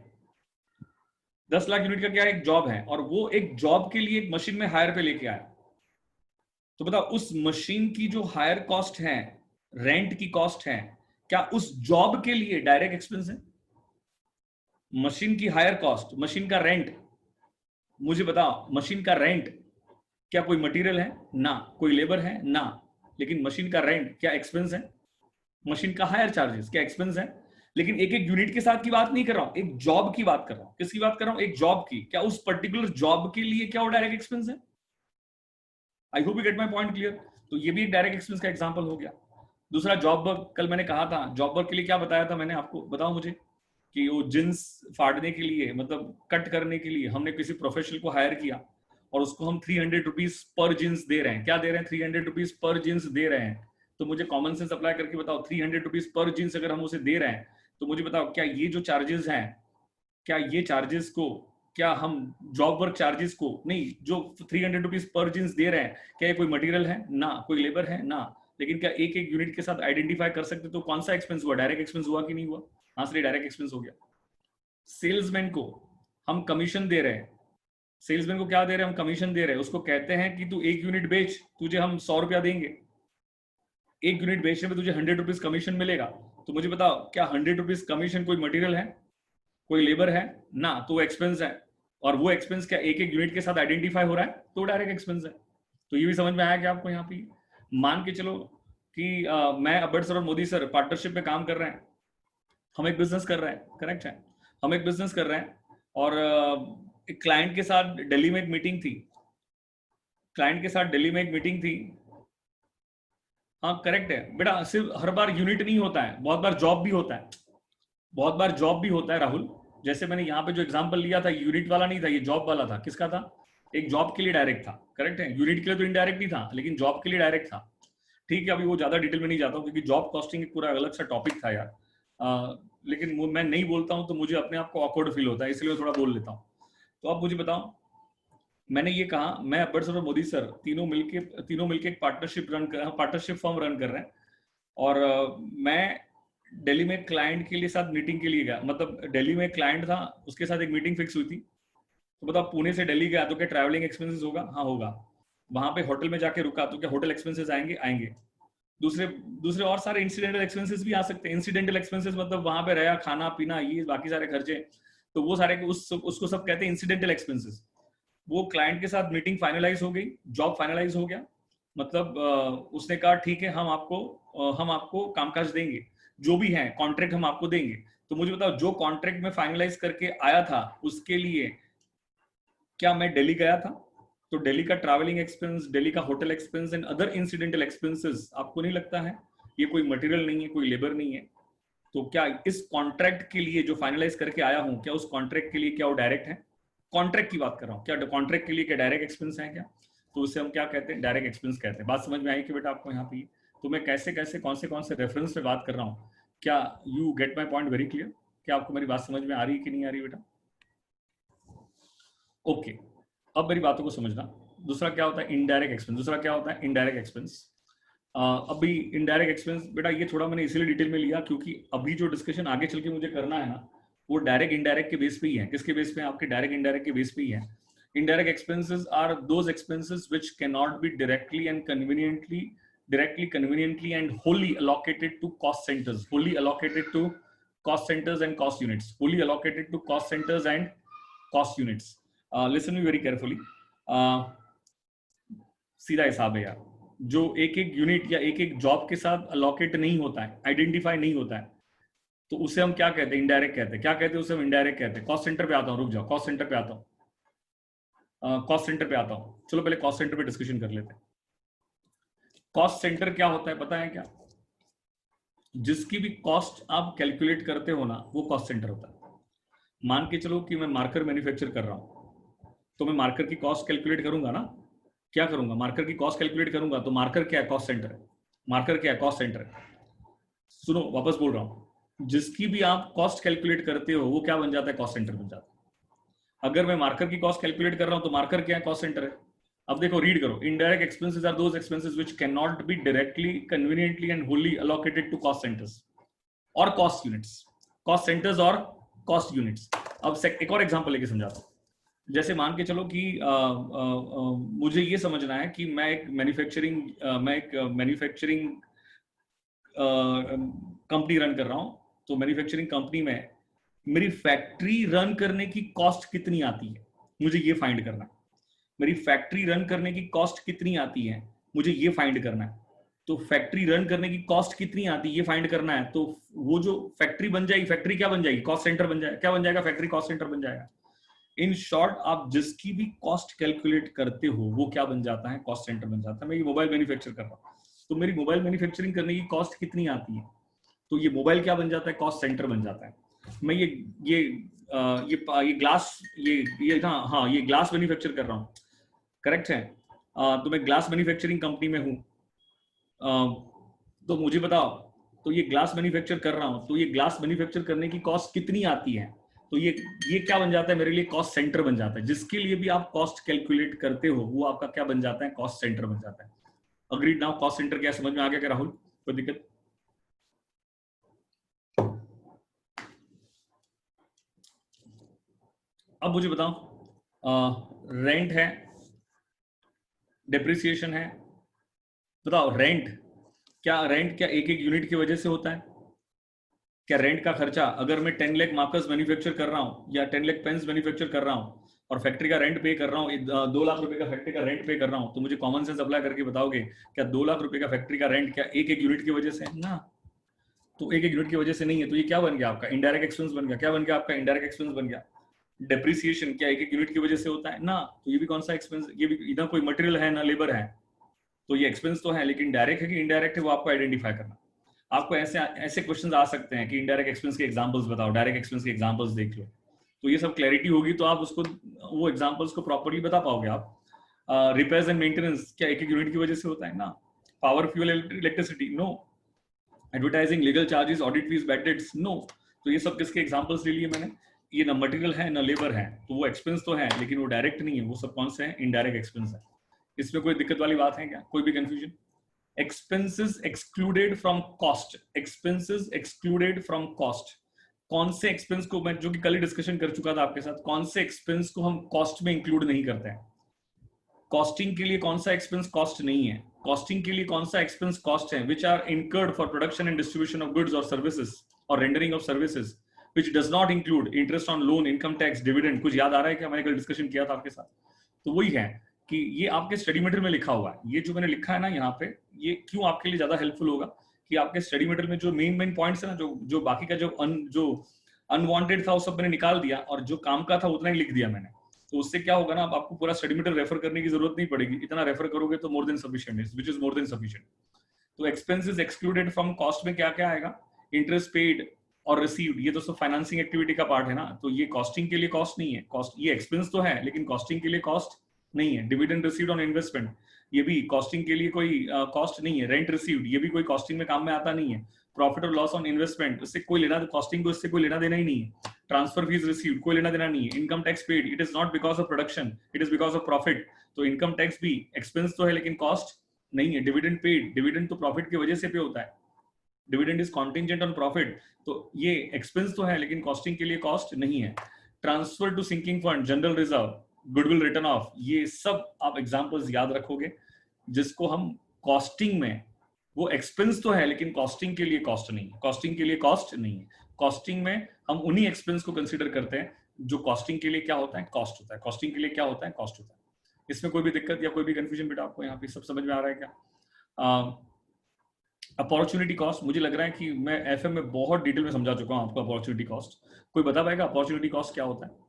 10 लाख यूनिट का क्या एक जॉब है, और वो एक जॉब के लिए एक मशीन में हायर पे लेके आया। तो बताओ उस मशीन की जो हायर कॉस्ट है, रेंट की कॉस्ट है, क्या उस जॉब के लिए डायरेक्ट एक्सपेंस है? मशीन की हायर कॉस्ट, मशीन का रेंट, मुझे बताओ मशीन का रेंट क्या कोई मटेरियल है? ना। कोई लेबर है? ना। लेकिन मशीन का रेंट क्या एक्सपेंस है? मशीन का हायर चार्जेस क्या एक्सपेंस है? लेकिन एक एक यूनिट के साथ की बात नहीं कर रहा हूं, एक जॉब की बात कर रहा हूं। किसकी बात कर रहा हूं? एक जॉब की। क्या उस पर्टिकुलर जॉब के लिए क्या वो डायरेक्ट एक्सपेंस है? आई hope you get my point clear. तो ये भी एक डायरेक्ट एक्सपेंस का एग्जांपल हो गया। दूसरा जॉब वर्क, कल मैंने कहा था जॉब वर्क के लिए क्या बताया था मैंने आपको, बताओ मुझे। कि वो जींस फाड़ने के लिए, मतलब कट करने के लिए हमने किसी प्रोफेशनल को हायर किया और उसको हम 300 रुपीज पर जींस दे रहे हैं। क्या दे रहे हैं? 300 रुपीज पर जींस दे रहे हैं। तो मुझे कॉमन सेंस अप्लाई करके बताओ, 300 रुपीज पर जींस अगर हम उसे दे रहे हैं, तो मुझे बताओ क्या ये जो चार्जेस हैं, क्या ये चार्जेस को, क्या हम जॉब वर्क चार्जेस को नहीं, जो 300 रुपीज पर जींस दे रहे हैं, क्या ये कोई मटेरियल है? ना। कोई लेबर है? ना। लेकिन क्या एक एक यूनिट के साथ आइडेंटिफाई कर सकते तो कौन सा एक्सपेंस हुआ? डायरेक्ट एक्सपेंस हुआ कि नहीं हुआ? हाँ सर, डायरेक्ट एक्सपेंस हो गया। सेल्समैन को हम कमीशन दे रहे हैं, सेल्समैन को क्या दे रहे हैं? हम कमीशन दे रहे हैं। उसको कहते हैं कि तू एक यूनिट बेच, तुझे हम 100 रुपया देंगे। एक यूनिट बेचने में तुझे 100 रुपीज कमीशन मिलेगा। तो मुझे बताओ क्या 100 रुपीज कमीशन कोई मटेरियल है? कोई लेबर है? ना। तो एक्सपेंस है। और वो एक्सपेंस क्या एक एक यूनिट के साथ आइडेंटिफाई हो रहा है? तो डायरेक्ट एक्सपेंस है। तो ये भी समझ में आया कि आपको यहाँ पे मान के चलो कि मैं अब्बड़ सर और मोदी सर पार्टनरशिप में काम कर रहे हैं। हम एक बिजनेस कर रहे हैं, करेक्ट है। हम एक बिजनेस कर रहे हैं और एक क्लाइंट के साथ दिल्ली में एक मीटिंग थी, क्लाइंट के साथ दिल्ली में एक मीटिंग थी। हाँ करेक्ट है बेटा, सिर्फ हर बार यूनिट नहीं होता है, बहुत बार जॉब भी होता है, बहुत बार जॉब भी होता है राहुल। जैसे मैंने यहाँ पे जो एग्जांपल लिया था, यूनिट वाला नहीं था, ये जॉब वाला था। किसका था? एक जॉब के लिए डायरेक्ट था, करेक्ट है। यूनिट के लिए तो इनडायरेक्ट ही था, लेकिन जॉब के लिए डायरेक्ट था। ठीक है, अभी वो ज्यादा डिटेल में नहीं जाता हूँ क्योंकि जॉब कॉस्टिंग एक पूरा अलग सा टॉपिक था यार। लेकिन मैं नहीं बोलता हूँ तो मुझे अपने आप को ऑकवर्ड फील होता है, इसलिए मैं थोड़ा बोल लेता हूँ। तो आप मुझे बताओ, मैंने ये कहा मैं अब्बर सर और मोदी सर तीनों मिलके एक पार्टनरशिप फॉर्म रन कर रहे हैं। और मैं दिल्ली में क्लाइंट के लिए साथ मीटिंग के लिए गया, मतलब दिल्ली में क्लाइंट था, उसके साथ एक मीटिंग फिक्स हुई थी। तो बताओ पुणे से दिल्ली गया तो क्या ट्रैवलिंग एक्सपेंसेस होगा? हाँ होगा। वहां पे होटल में जाके रुका तो क्या होटल एक्सपेंसेस आएंगे? आएंगे। दूसरे दूसरे और सारे इंसिडेंटल एक्सपेंसेस भी आ सकते हैं। इंसिडेंटल एक्सपेंसेस मतलब वहां पे रहा, खाना पीना, ये बाकी सारे खर्चे, तो वो सारे उसको सब कहते हैं इंसिडेंटल एक्सपेंसेस। वो क्लाइंट के साथ मीटिंग फाइनलाइज हो गई, जॉब फाइनलाइज हो गया, मतलब उसने कहा ठीक है हम आपको कामकाज देंगे, जो भी है कॉन्ट्रैक्ट हम आपको देंगे। तो मुझे बताओ, जो कॉन्ट्रैक्ट में फाइनलाइज करके आया था उसके लिए क्या मैं दिल्ली गया था? तो दिल्ली का ट्रैवलिंग एक्सपेंस, दिल्ली का hotel expense and other incidental expenses, आपको नहीं लगता है ये कोई मटेरियल नहीं है, कोई लेबर नहीं है? तो क्या इस कॉन्ट्रैक्ट के लिए जो फाइनलाइज करके आया हूं, क्या उस कॉन्ट्रैक्ट के लिए क्या वो डायरेक्ट है? कॉन्ट्रैक्ट की बात कर रहा हूं, क्या कॉन्ट्रैक्ट के लिए क्या डायरेक्ट एक्सपेंस है क्या? तो उसे हम क्या कहते हैं? डायरेक्ट एक्सपेंस कहते हैं। बात समझ में आई कि बेटा आपको यहाँ पे? तो मैं कैसे कैसे कौन से रेफरेंस पे बात कर रहा हूँ? क्या you get my point very clear? क्या आपको मेरी बात समझ में आ रही है कि नहीं आ रही बेटा? ओके, अब मेरी बातों को समझना। दूसरा क्या होता है? Indirect expense. दूसरा क्या होता है? Indirect expense. अभी इनडायरेक्ट एक्सपेंस बेटा ये थोड़ा मैंने इसीलिए डिटेल में लिया क्योंकि अभी जो डिस्कशन आगे चल के मुझे करना है ना, वो डायरेक्ट इनडायरेक्ट के बेस पे ही है। किसके बेस पे? आपके डायरेक्ट इनडायरेक्ट के बेस पे ही है। Indirect expenses are those expenses which can not be directly and wholly allocated to cost centers, wholly allocated to cost centers and cost units, wholly allocated to cost centers and cost units. Listen me very carefully. सीधा हिसाब है यार, जो एक एक unit या एक एक जॉब के साथ अलोकेट नहीं होता है, आइडेंटिफाई नहीं होता है, तो उसे हम क्या कहते हैं? इनडायरेक्ट कहते हैं। क्या कहते हैं? उसे हम इनडायरेक्ट कहते हैं। कॉस्ट सेंटर पे आता हूँ, रुक जाओ, कॉस्ट सेंटर पे आता हूँ, कॉस्ट सेंटर पे आता हूँ। चलो पहले कॉस्ट सेंटर पे डिस्कशन कर लेते हैं। कॉस्ट सेंटर क्या होता है पता है क्या? जिसकी भी कॉस्ट आप कैलकुलेट करते हो ना, वो कॉस्ट सेंटर होता है। मान के चलो कि मैं मार्कर मैन्युफैक्चर कर रहा हूं, तो मैं मार्कर की कॉस्ट कैलकुलेट करूंगा ना। क्या करूंगा? मार्कर की कॉस्ट कैलकुलेट करूंगा। तो मार्कर क्या है? कॉस्ट सेंटर है। मार्कर क्या है? कॉस्ट सेंटर है। सुनो, वापस बोल रहा हूं, जिसकी भी आप कॉस्ट कैलकुलेट करते हो वो क्या बन जाता है? कॉस्ट सेंटर बन जाता है। अगर मैं मार्कर की कॉस्ट कैलकुलेट कर रहा हूं तो मार्कर क्या है? कॉस्ट सेंटर है। अब देखो, रीड करो, indirect expenses are those expenses which can not be directly, conveniently and wholly allocated to cost centres और कॉस्ट यूनिट्स। कॉस्ट सेंटर्स और कॉस्ट यूनिट्स। अब एक और एग्जांपल लेके समझाता हूं। जैसे मान के चलो कि मुझे ये समझना है कि मैं एक मैन्युफैक्चरिंग कंपनी रन कर रहा हूं। तो मैन्युफैक्चरिंग कंपनी में मेरी फैक्ट्री रन करने की कॉस्ट कितनी आती है, मुझे ये फाइंड करना है। मेरी फैक्ट्री रन करने की कॉस्ट कितनी आती है, मुझे ये फाइंड करना है। तो फैक्ट्री रन करने की कॉस्ट कितनी आती है ये फाइंड करना है। तो वो जो फैक्ट्री बन जाएगी, फैक्ट्री क्या बन जाएगी? कॉस्ट सेंटर बन जाएगा। क्या बन जाएगा? फैक्ट्री कॉस्ट सेंटर बन जाएगा। इन शॉर्ट, आप जिसकी भी कॉस्ट कैलकुलेट करते हो वो क्या बन जाता है? कॉस्ट सेंटर बन जाता है। मैं ये मोबाइल मैन्युफैक्चर कर रहा हूँ, तो मेरी मोबाइल मैन्युफैक्चरिंग करने की कॉस्ट कितनी आती है? तो ये मोबाइल क्या बन जाता है? कॉस्ट सेंटर बन जाता है। मैं ये ग्लास, ये हाँ ये ग्लास मैन्युफैक्चर कर रहा हूँ, करेक्ट है। तो मैं ग्लास मैन्युफैक्चरिंग कंपनी में हूँ। तो मुझे बताओ, तो ये ग्लास मैन्युफैक्चर कर रहा हूँ, तो ये ग्लास मैन्युफैक्चर करने की कॉस्ट कितनी आती है? तो ये क्या बन जाता है? मेरे लिए कॉस्ट सेंटर बन जाता है। जिसके लिए भी आप कॉस्ट कैलकुलेट करते हो वो आपका क्या बन जाता है? कॉस्ट सेंटर बन जाता है। Agreed now? कॉस्ट सेंटर क्या समझ में आ गया क्या राहुल? कोई दिक्कत? अब मुझे बताओ, रेंट है, डिप्रिसिएशन है। बताओ, रेंट क्या एक एक यूनिट की वजह से होता है? क्या रेंट का खर्चा, अगर मैं 10 लाख मार्कर्स मैन्युफैक्चर कर रहा हूँ या 10 लाख पेन्स मैन्युफैक्चर कर रहा हूँ और फैक्ट्री का रेंट पे कर रहा हूँ, 2 लाख रुपए का फैक्ट्री का रेंट पे कर रहा हूँ, तो मुझे कॉमन सेंस अप्लाई करके बताओगे क्या 2 लाख रुपए का फैक्ट्री का रेंट क्या एक एक यूनिट की वजह से है ना? तो एक एक यूनिट की वजह से नहीं है। तो ये क्या बन गया? आपका इनडायरेक्ट एक्सपेंस बन गया। क्या बन गया? आपका इनडायरेक्ट एक्सपेंस बन गया। डेप्रिसिएशन क्या एक एक यूनिट की वजह से होता है ना, तो ये भी कौन सा एक्सपेंस, ये भी ना कोई मटेरियल है ना लेबर है, तो ये एक्सपेंस तो है, लेकिन डायरेक्ट है कि इनडायरेक्ट है वो आपको आइडेंटिफाई करना। आपको ऐसे ऐसे क्वेश्चंस आ सकते हैं कि इनडायरेक्ट एक्सपेंस के एग्जांपल्स बताओ, डायरेक्ट एक्सपेंस के एग्जांपल्स देख लो, तो ये सब क्लैरिटी होगी तो आप उसको वो एग्जांपल्स को प्रॉपर्ली बता पाओगे आप। रिपेयर्स एंड मेंटेनेंस क्या एक एक यूनिट की वजह से होता है ना, पावर फ्यूल इलेक्ट्रिसिटी नो, advertising legal charges audit fees bad debts नो, तो ये सब किसके एग्जांपल्स ले लिए मैंने, ये ना मटेरियल है ना लेबर है, तो वो एक्सपेंस तो है लेकिन वो डायरेक्ट नहीं है, वो सब कौन से हैं, इनडायरेक्ट एक्सपेंस है। इसमें कोई दिक्कत वाली बात है क्या, कोई भी confusion? Expenses excluded from cost, expenses excluded from cost, कौन से एक्सपेंस को मैं जो कि कल ही डिस्कशन कर चुका था आपके साथ, कौन से एक्सपेंस को हम कॉस्ट में इंक्लूड नहीं करते हैं। कॉस्टिंग के लिए कौन सा एक्सपेंस कॉस्ट नहीं है, कॉस्टिंग के लिए कौन सा एक्सपेंस कॉस्ट है, which are incurred for production and distribution of goods और सर्विसेज और rendering of services, which does not include interest on loan, income tax, dividend. कुछ याद आ रहा है क्या, मैंने कल डिस्कशन किया था आपके साथ? तो वही है कि ये आपके स्टडी मटेरियल में लिखा हुआ है, ये जो मैंने लिखा है ना यहाँ पे, ये क्यों आपके लिए ज्यादा हेल्पफुल होगा कि आपके स्टडी मटेरियल में जो मेन पॉइंट्स है ना, जो बाकी का जो अनवांटेड था वो सब मैंने निकाल दिया, और जो काम का था उतना ही लिख दिया मैंने। तो उससे क्या होगा ना, अब आपको पूरा स्टडी मटेरियल रेफर करने की जरूरत नहीं पड़ेगी, इतना रेफर करोगे तो more than sufficient is, which is more than sufficient. तो एक्सपेंसेस एक्सक्लूडेड फ्रॉम कॉस्ट में क्या क्या आएगा, इंटरेस्ट पेड और रिसीव्ड, ये तो सब फाइनेंसिंग एक्टिविटी का पार्ट है ना, तो ये कॉस्टिंग के लिए कॉस्ट नहीं है, कॉस्ट ये एक्सपेंस तो है लेकिन कॉस्टिंग के लिए कॉस्ट नहीं है। डिविडेंड रिसीव्ड ऑन इन्वेस्टमेंट, ये भी कॉस्टिंग के लिए कोई कॉस्ट नहीं है। रेंट रिसीव्ड, ये भी कोई कॉस्टिंग में काम में आता नहीं है। प्रॉफिट और लॉस ऑन इन्वेस्टमेंट, इससे कोई लेना, कॉस्टिंग को इससे कोई लेना देना ही नहीं है। ट्रांसफर फीस रिसीव्ड, कोई लेना देना नहीं है। Income tax paid, it is not because of production, it is because of profit, तो इनकम टैक्स भी एक्सपेंस तो है लेकिन कॉस्ट नहीं है। डिविडेंड पेड, डिविडेंड तो प्रॉफिट की वजह से पे होता है, dividend is contingent on profit, तो ये एक्सपेंस तो है लेकिन कॉस्टिंग के लिए कॉस्ट नहीं है। Transfer to sinking fund, general reserve, goodwill written off, ये सब आप एग्जांपल्स याद रखोगे जिसको हम कॉस्टिंग में, वो एक्सपेंस तो है लेकिन कॉस्टिंग के लिए कॉस्ट नहीं है, कॉस्टिंग के लिए कॉस्ट नहीं है। कॉस्टिंग में हम उन्हीं एक्सपेंस को कंसीडर करते हैं जो कॉस्टिंग के लिए क्या होता है, कॉस्ट होता है, कॉस्टिंग के लिए क्या होता है, कॉस्ट होता है। इसमें कोई भी दिक्कत या कोई भी कंफ्यूजन बेटा आपको यहाँ पे सब समझ में आ रहा है क्या? अपॉर्चुनिटी कॉस्ट, मुझे लग रहा है कि मैं एफएम में बहुत डिटेल में समझा चुका हूँ आपको अपॉर्चुनिटी कॉस्ट। कोई बता पाएगा अपॉर्चुनिटी कॉस्ट क्या होता है?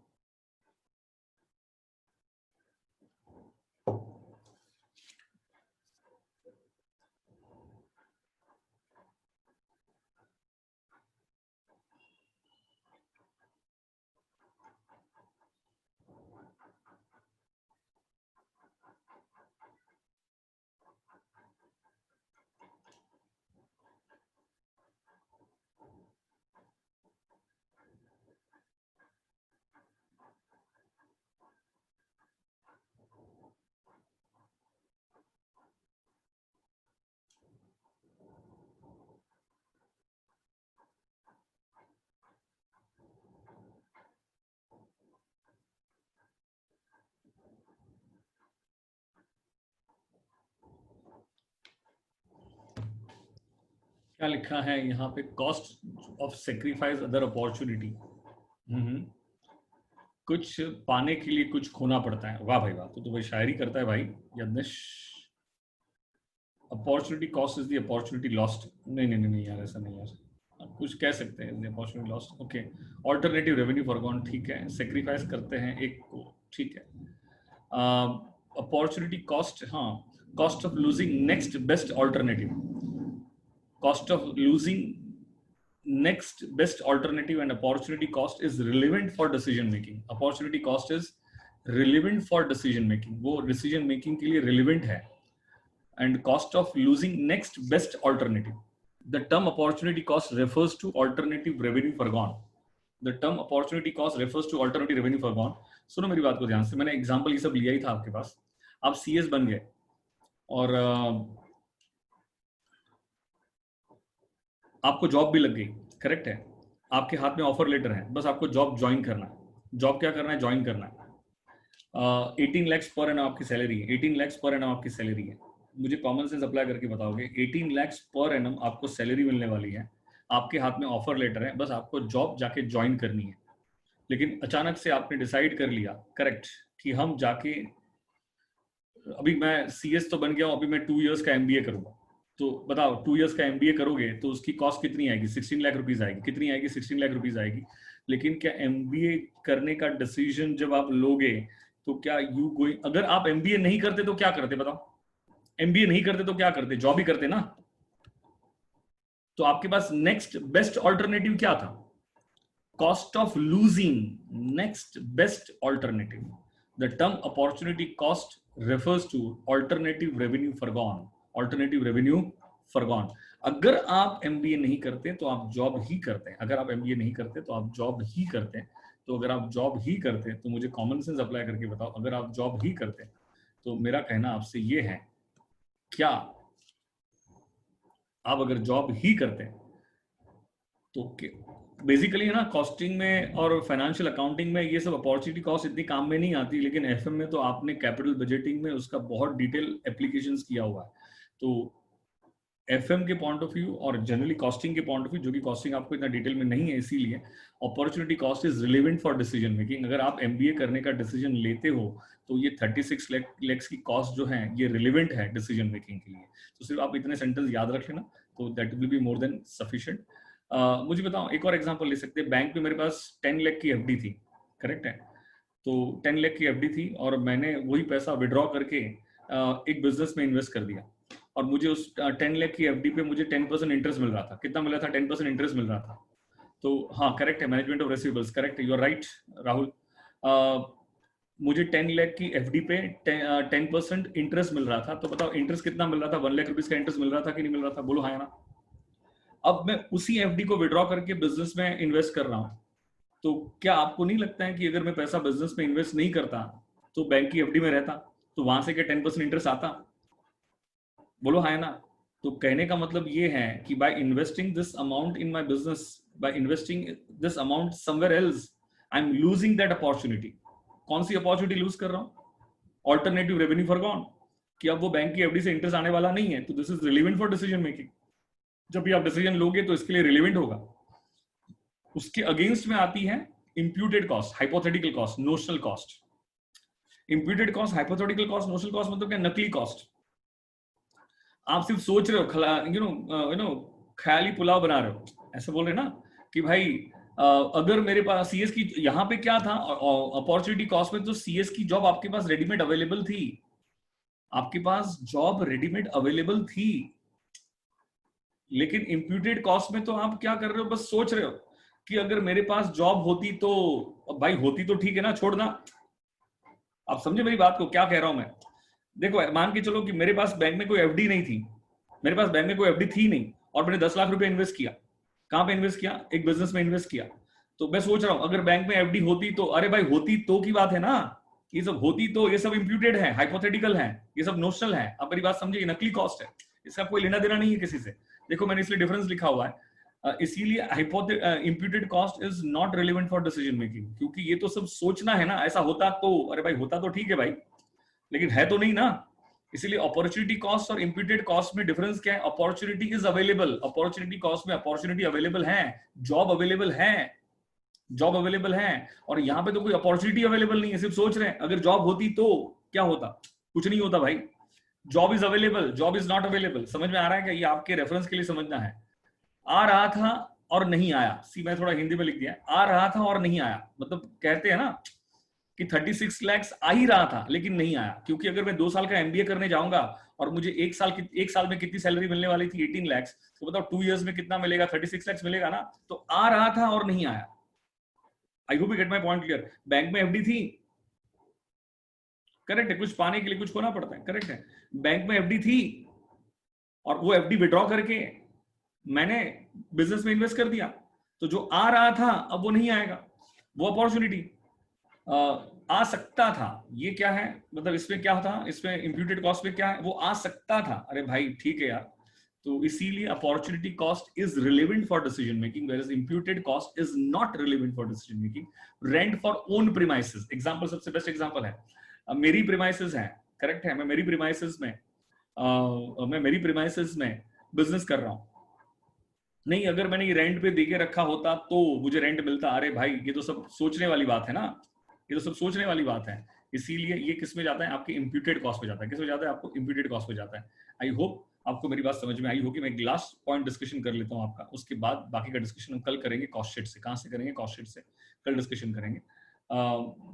क्या लिखा है यहाँ पे, cost of sacrifice other opportunity. कुछ पाने के लिए कुछ खोना पड़ता है, वाह भाई वाह, तो भाई शायरी करता है भाई Yagnesh. Opportunity cost is the opportunity lost, नहीं नहीं नहीं यार, ऐसा नहीं यार, कुछ कह सकते हैं opportunity lost, okay. Alternative revenue foregone, ठीक है, सेक्रीफाइस करते हैं एक को, ठीक है। अपॉर्चुनिटी कॉस्ट, हाँ, cost of losing next best alternative, cost of losing next best alternative and opportunity cost is relevant for decision making. Opportunity cost is relevant for decision making, वो decision making के लिए relevant है। And cost of losing next best alternative, the term opportunity cost refers to alternative revenue forgone, the term opportunity cost refers to alternative revenue forgone। सुनो मेरी बात को ध्यान से, मैंने एग्जांपल ये सब लिया ही था आपके पास, आप सीएस बन गए और आपको जॉब भी लग गई, करेक्ट है, आपके हाथ में ऑफर लेटर है, बस आपको जॉब ज्वाइन करना है। जॉब क्या करना है, ज्वाइन करना है। 18 लाख पर एनम आपकी सैलरी है, 18 लाख पर एनम आपकी सैलरी है। मुझे कॉमन सेंस अप्लाई करके बताओगे, 18 लाख पर एनम आपको सैलरी मिलने वाली है, आपके हाथ में ऑफर लेटर है, बस आपको जॉब जाके ज्वाइन करनी है। लेकिन अचानक से आपने डिसाइड कर लिया, करेक्ट, कि हम जाके, अभी मैं सीएस तो बन गया हूँ, अभी मैं 2 इयर्स का एमबीए करूंगा, तो बताओ 2 इयर्स का एमबीए करोगे तो उसकी कॉस्ट कितनी आएगी, 16 लाख रुपीज आएगी। कितनी आएगी, 16 लाख रुपीज आएगी। लेकिन क्या एमबीए करने का डिसीजन जब आप लोगे तो क्या यू गोइंग, अगर आप एमबीए नहीं करते तो क्या करते बताओ? एमबीए नहीं करते तो क्या करते? जॉब ही करते ना। तो आपके पास नेक्स्ट बेस्ट ऑल्टरनेटिव क्या था? Cost of losing next best alternative. The term opportunity cost refers to alternative revenue forgone. Alternative revenue forgone. अगर आप एमबीए नहीं करते तो आप जॉब ही करते हैं. अगर आप एमबीए नहीं करते तो आप जॉब ही करते हैं. तो अगर आप जॉब ही करते हैं तो मुझे कॉमन सेंस अप्लाई करके बताओ, अगर आप जॉब ही करते हैं तो मेरा कहना आपसे ये है, क्या आप अगर जॉब ही करते हैं तो बेसिकली है ना, कॉस्टिंग में और फाइनेंशियल अकाउंटिंग में ये सब अपॉर्चुनिटी कॉस्ट इतनी काम में नहीं आती, लेकिन एफएम में तो आपने कैपिटल बजटिंग में उसका बहुत डिटेल एप्लीकेशंस किया हुआ है. तो एफएम के पॉइंट ऑफ व्यू और जनरली कॉस्टिंग के पॉइंट ऑफ व्यू, जो कि कॉस्टिंग आपको इतना डिटेल में नहीं है, इसीलिए opportunity cost is relevant for decision making. अगर आप एमबीए करने का डिसीजन लेते हो तो ये 36 लाख की कॉस्ट जो है ये रिलेवेंट है डिसीजन मेकिंग के लिए. तो सिर्फ आप इतने सेंटेंस याद रख लेना, तो that will be more than sufficient. मुझे बताओ, एक और एग्जांपल ले सकते हैं. बैंक में मेरे पास 10 लाख की एफडी थी, करेक्ट है? तो 10 लाख की एफडी थी और मैंने वही पैसा विड्रॉ करके एक बिजनेस में इन्वेस्ट कर दिया, और मुझे उस 10 लाख की एफडी पे मुझे 10% इंटरेस्ट मिल रहा था. कितना मिल रहा था? 10% इंटरेस्ट मिल रहा था. तो हाँ, करेक्ट है, मैनेजमेंट ऑफ रिसीवेबल्स, करेक्ट है, यू आर राइट राहुल. मुझे 10 लाख की एफडी पे 10% इंटरेस्ट मिल रहा था. तो बताओ इंटरेस्ट कितना मिल रहा था? 1 लाख रुपीज का इंटरेस्ट मिल रहा था कि नहीं मिल रहा था? बोलो हाँ या ना. अब मैं उसी एफडी को विड्रॉ करके बिजनेस में इन्वेस्ट कर रहा हूं. तो क्या आपको नहीं लगता है कि अगर मैं पैसा बिजनेस में इन्वेस्ट नहीं करता तो बैंक की एफडी में रहता, तो वहां से क्या 10% इंटरेस्ट आता? बोलो हाँ या ना. तो कहने का मतलब ये है कि by investing this amount in my business, by investing this amount somewhere else, I am losing that opportunity. कौन सी अपॉर्चुनिटी लूज कर रहा हूं? Alternative revenue foregone. कि अब वो बैंक की एफडी से इंटरेस्ट आने वाला नहीं है, तो this is relevant for decision making. जब भी आप डिसीजन लोगे तो इसके लिए रिलेवेंट होगा. उसके अगेंस्ट में आती है imputed cost, hypothetical cost, notional cost. Imputed cost, hypothetical cost, notional cost मतलब क्या? नकली कॉस्ट. आप सिर्फ सोच रहे हो, ख्याली पुलाव बना रहे हो. ऐसा बोल रहे ना कि भाई अगर मेरे पास सीएस की, यहाँ पे क्या था अपॉर्चुनिटी कॉस्ट में, तो सीएस की जॉब आपके पास रेडीमेड अवेलेबल थी. आपके पास जॉब रेडीमेड अवेलेबल थी. लेकिन इंप्यूटेड कॉस्ट में तो आप क्या कर रहे हो? बस सोच रहे हो कि अगर मेरे पास जॉब होती तो, भाई होती तो ठीक है ना, छोड़ना. आप समझे मेरी बात को, क्या कह रहा हूं मैं? देखो, मान के चलो कि मेरे पास बैंक में कोई एफडी नहीं थी, मेरे पास बैंक में कोई एफडी थी नहीं, और मैंने 10 लाख रुपए इन्वेस्ट किया. कहां पे इन्वेस्ट किया? एक बिजनेस में इन्वेस्ट किया. तो मैं सोच रहा हूं अगर बैंक में एफडी होती तो, अरे भाई होती तो की बात है ना. ये सब होती तो, ये सब इंप्यूटेड है, हाइपोथेटिकल है, ये सब नोशनल है. आप मेरी बात समझिए, नकली कॉस्ट है, इसका कोई लेना देना नहीं है किसी से. देखो मैंने इसलिए डिफरेंस लिखा हुआ है. इसीलिए imputed cost is not relevant for decision making, क्योंकि ये तो सब सोचना है ना. ऐसा होता तो, अरे भाई होता तो ठीक है भाई, लेकिन है तो नहीं ना. इसीलिए अपॉर्चुनिटी कॉस्ट और इंप्यूटेड कॉस्ट में डिफरेंस क्या है? Opportunity is available. Opportunity cost में अपॉर्चुनिटी अवेलेबल है, जॉब अवेलेबल है, जॉब अवेलेबल है. और यहाँ पे तो कोई अपॉर्चुनिटी अवेलेबल नहीं है, सिर्फ सोच रहे हैं. अगर जॉब होती तो क्या होता? कुछ नहीं होता भाई. Job is available, job is not available. समझ में आ रहा है क्या? ये आपके रेफरेंस के लिए समझना है. आ रहा था और नहीं आया. सी, मैं थोड़ा हिंदी में लिख दिया, आ रहा था और नहीं आया. मतलब कहते हैं ना कि 36 लाख आ ही रहा था लेकिन नहीं आया. क्योंकि अगर मैं 2 साल का एमबीए करने जाऊंगा और मुझे एक साल में कितनी सैलरी मिलने वाली थी? 18 लाख. तो बताओ 2 इयर्स में कितना मिलेगा? 36 लाख मिलेगा ना. तो आ रहा था और नहीं आया. आई hope you get my point clear. Bank में एफडी थी, करेक्ट है, कुछ पाने के लिए कुछ खोना पड़ता है, करेक्ट है. बैंक में एफडी थी और वो एफडी विड्रॉ करके मैंने बिजनेस में इन्वेस्ट कर दिया. तो जो आ रहा था अब वो नहीं आएगा. वो अपॉर्चुनिटी आ सकता था. ये क्या है? मतलब इसमें क्या था? इसमें इंप्यूटेड कॉस्ट में क्या है? वो आ सकता था. अरे भाई ठीक है यार. तो इसीलिए opportunity cost is relevant for decision making, where is imputed cost is not relevant for decision making. Rent for own premises example, सबसे बेस्ट एग्जांपल है. मेरी प्रीमाइसेस है, करेक्ट है, मैं मेरी प्रीमाइसेस में बिजनेस कर रहा हूं. नहीं, अगर मैंने ये रेंट पे देके रखा होता तो मुझे रेंट मिलता. अरे भाई ये तो सब सोचने वाली बात है ना, ये तो सब सोचने वाली बात है. इसीलिए ये किस में जाता है? आपके इंप्यूटेड कॉस्ट में जाता है. किस में जाता है? आपको इंप्यूटेड कॉस्ट में जाता है. आई होप आपको मेरी बात समझ में आई होगी। मैं एक लास्ट पॉइंट डिस्कशन कर लेता हूँ आपका, उसके बाद बाकी का डिस्कशन हम कल करेंगे कॉस्ट शीट से। कहाँ से करेंगे? कॉस्ट शीट से कल डिस्कशन करेंगे।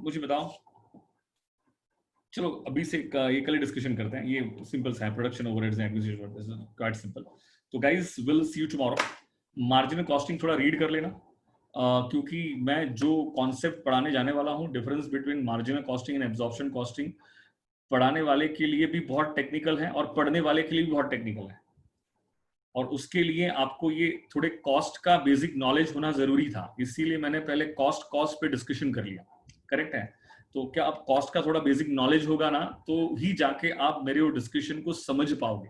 मुझे बताओ, चलो अभी से ये कल डिस्कशन करते हैं। ये सिंपल सा है, production overheads and acquisition, quite simple. तो guys will see you tomorrow. Marginal costing थोड़ा रीड कर लेना, क्योंकि मैं जो कॉन्सेप्ट पढ़ाने जाने वाला हूँ, difference between marginal costing and absorption costing, पढ़ाने वाले के लिए भी बहुत टेक्निकल है और पढ़ने वाले के लिए भी बहुत टेक्निकल है। और उसके लिए आपको ये थोड़े कॉस्ट का बेसिक नॉलेज होना जरूरी था, इसीलिए मैंने पहले कॉस्ट पे डिस्कशन कर लिया। करेक्ट है? तो क्या आप कॉस्ट का थोड़ा बेसिक नॉलेज होगा ना, तो ही जाके आप मेरे वो डिस्कशन को समझ पाओगे।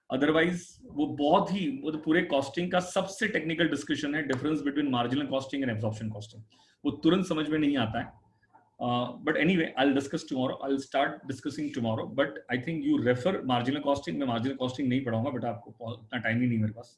अदरवाइज वो बहुत ही, वो तो पूरे कॉस्टिंग का सबसे टेक्निकल डिस्कशन है, difference between marginal costing and absorption costing. वो तुरंत समझ में नहीं आता है। But anyway, I'll discuss tomorrow. I'll start discussing tomorrow. But I think you refer marginal costing. मैं marginal costing नहीं पढ़ाऊंगा, but आपको इतना टाइम ही नहीं मेरे पास।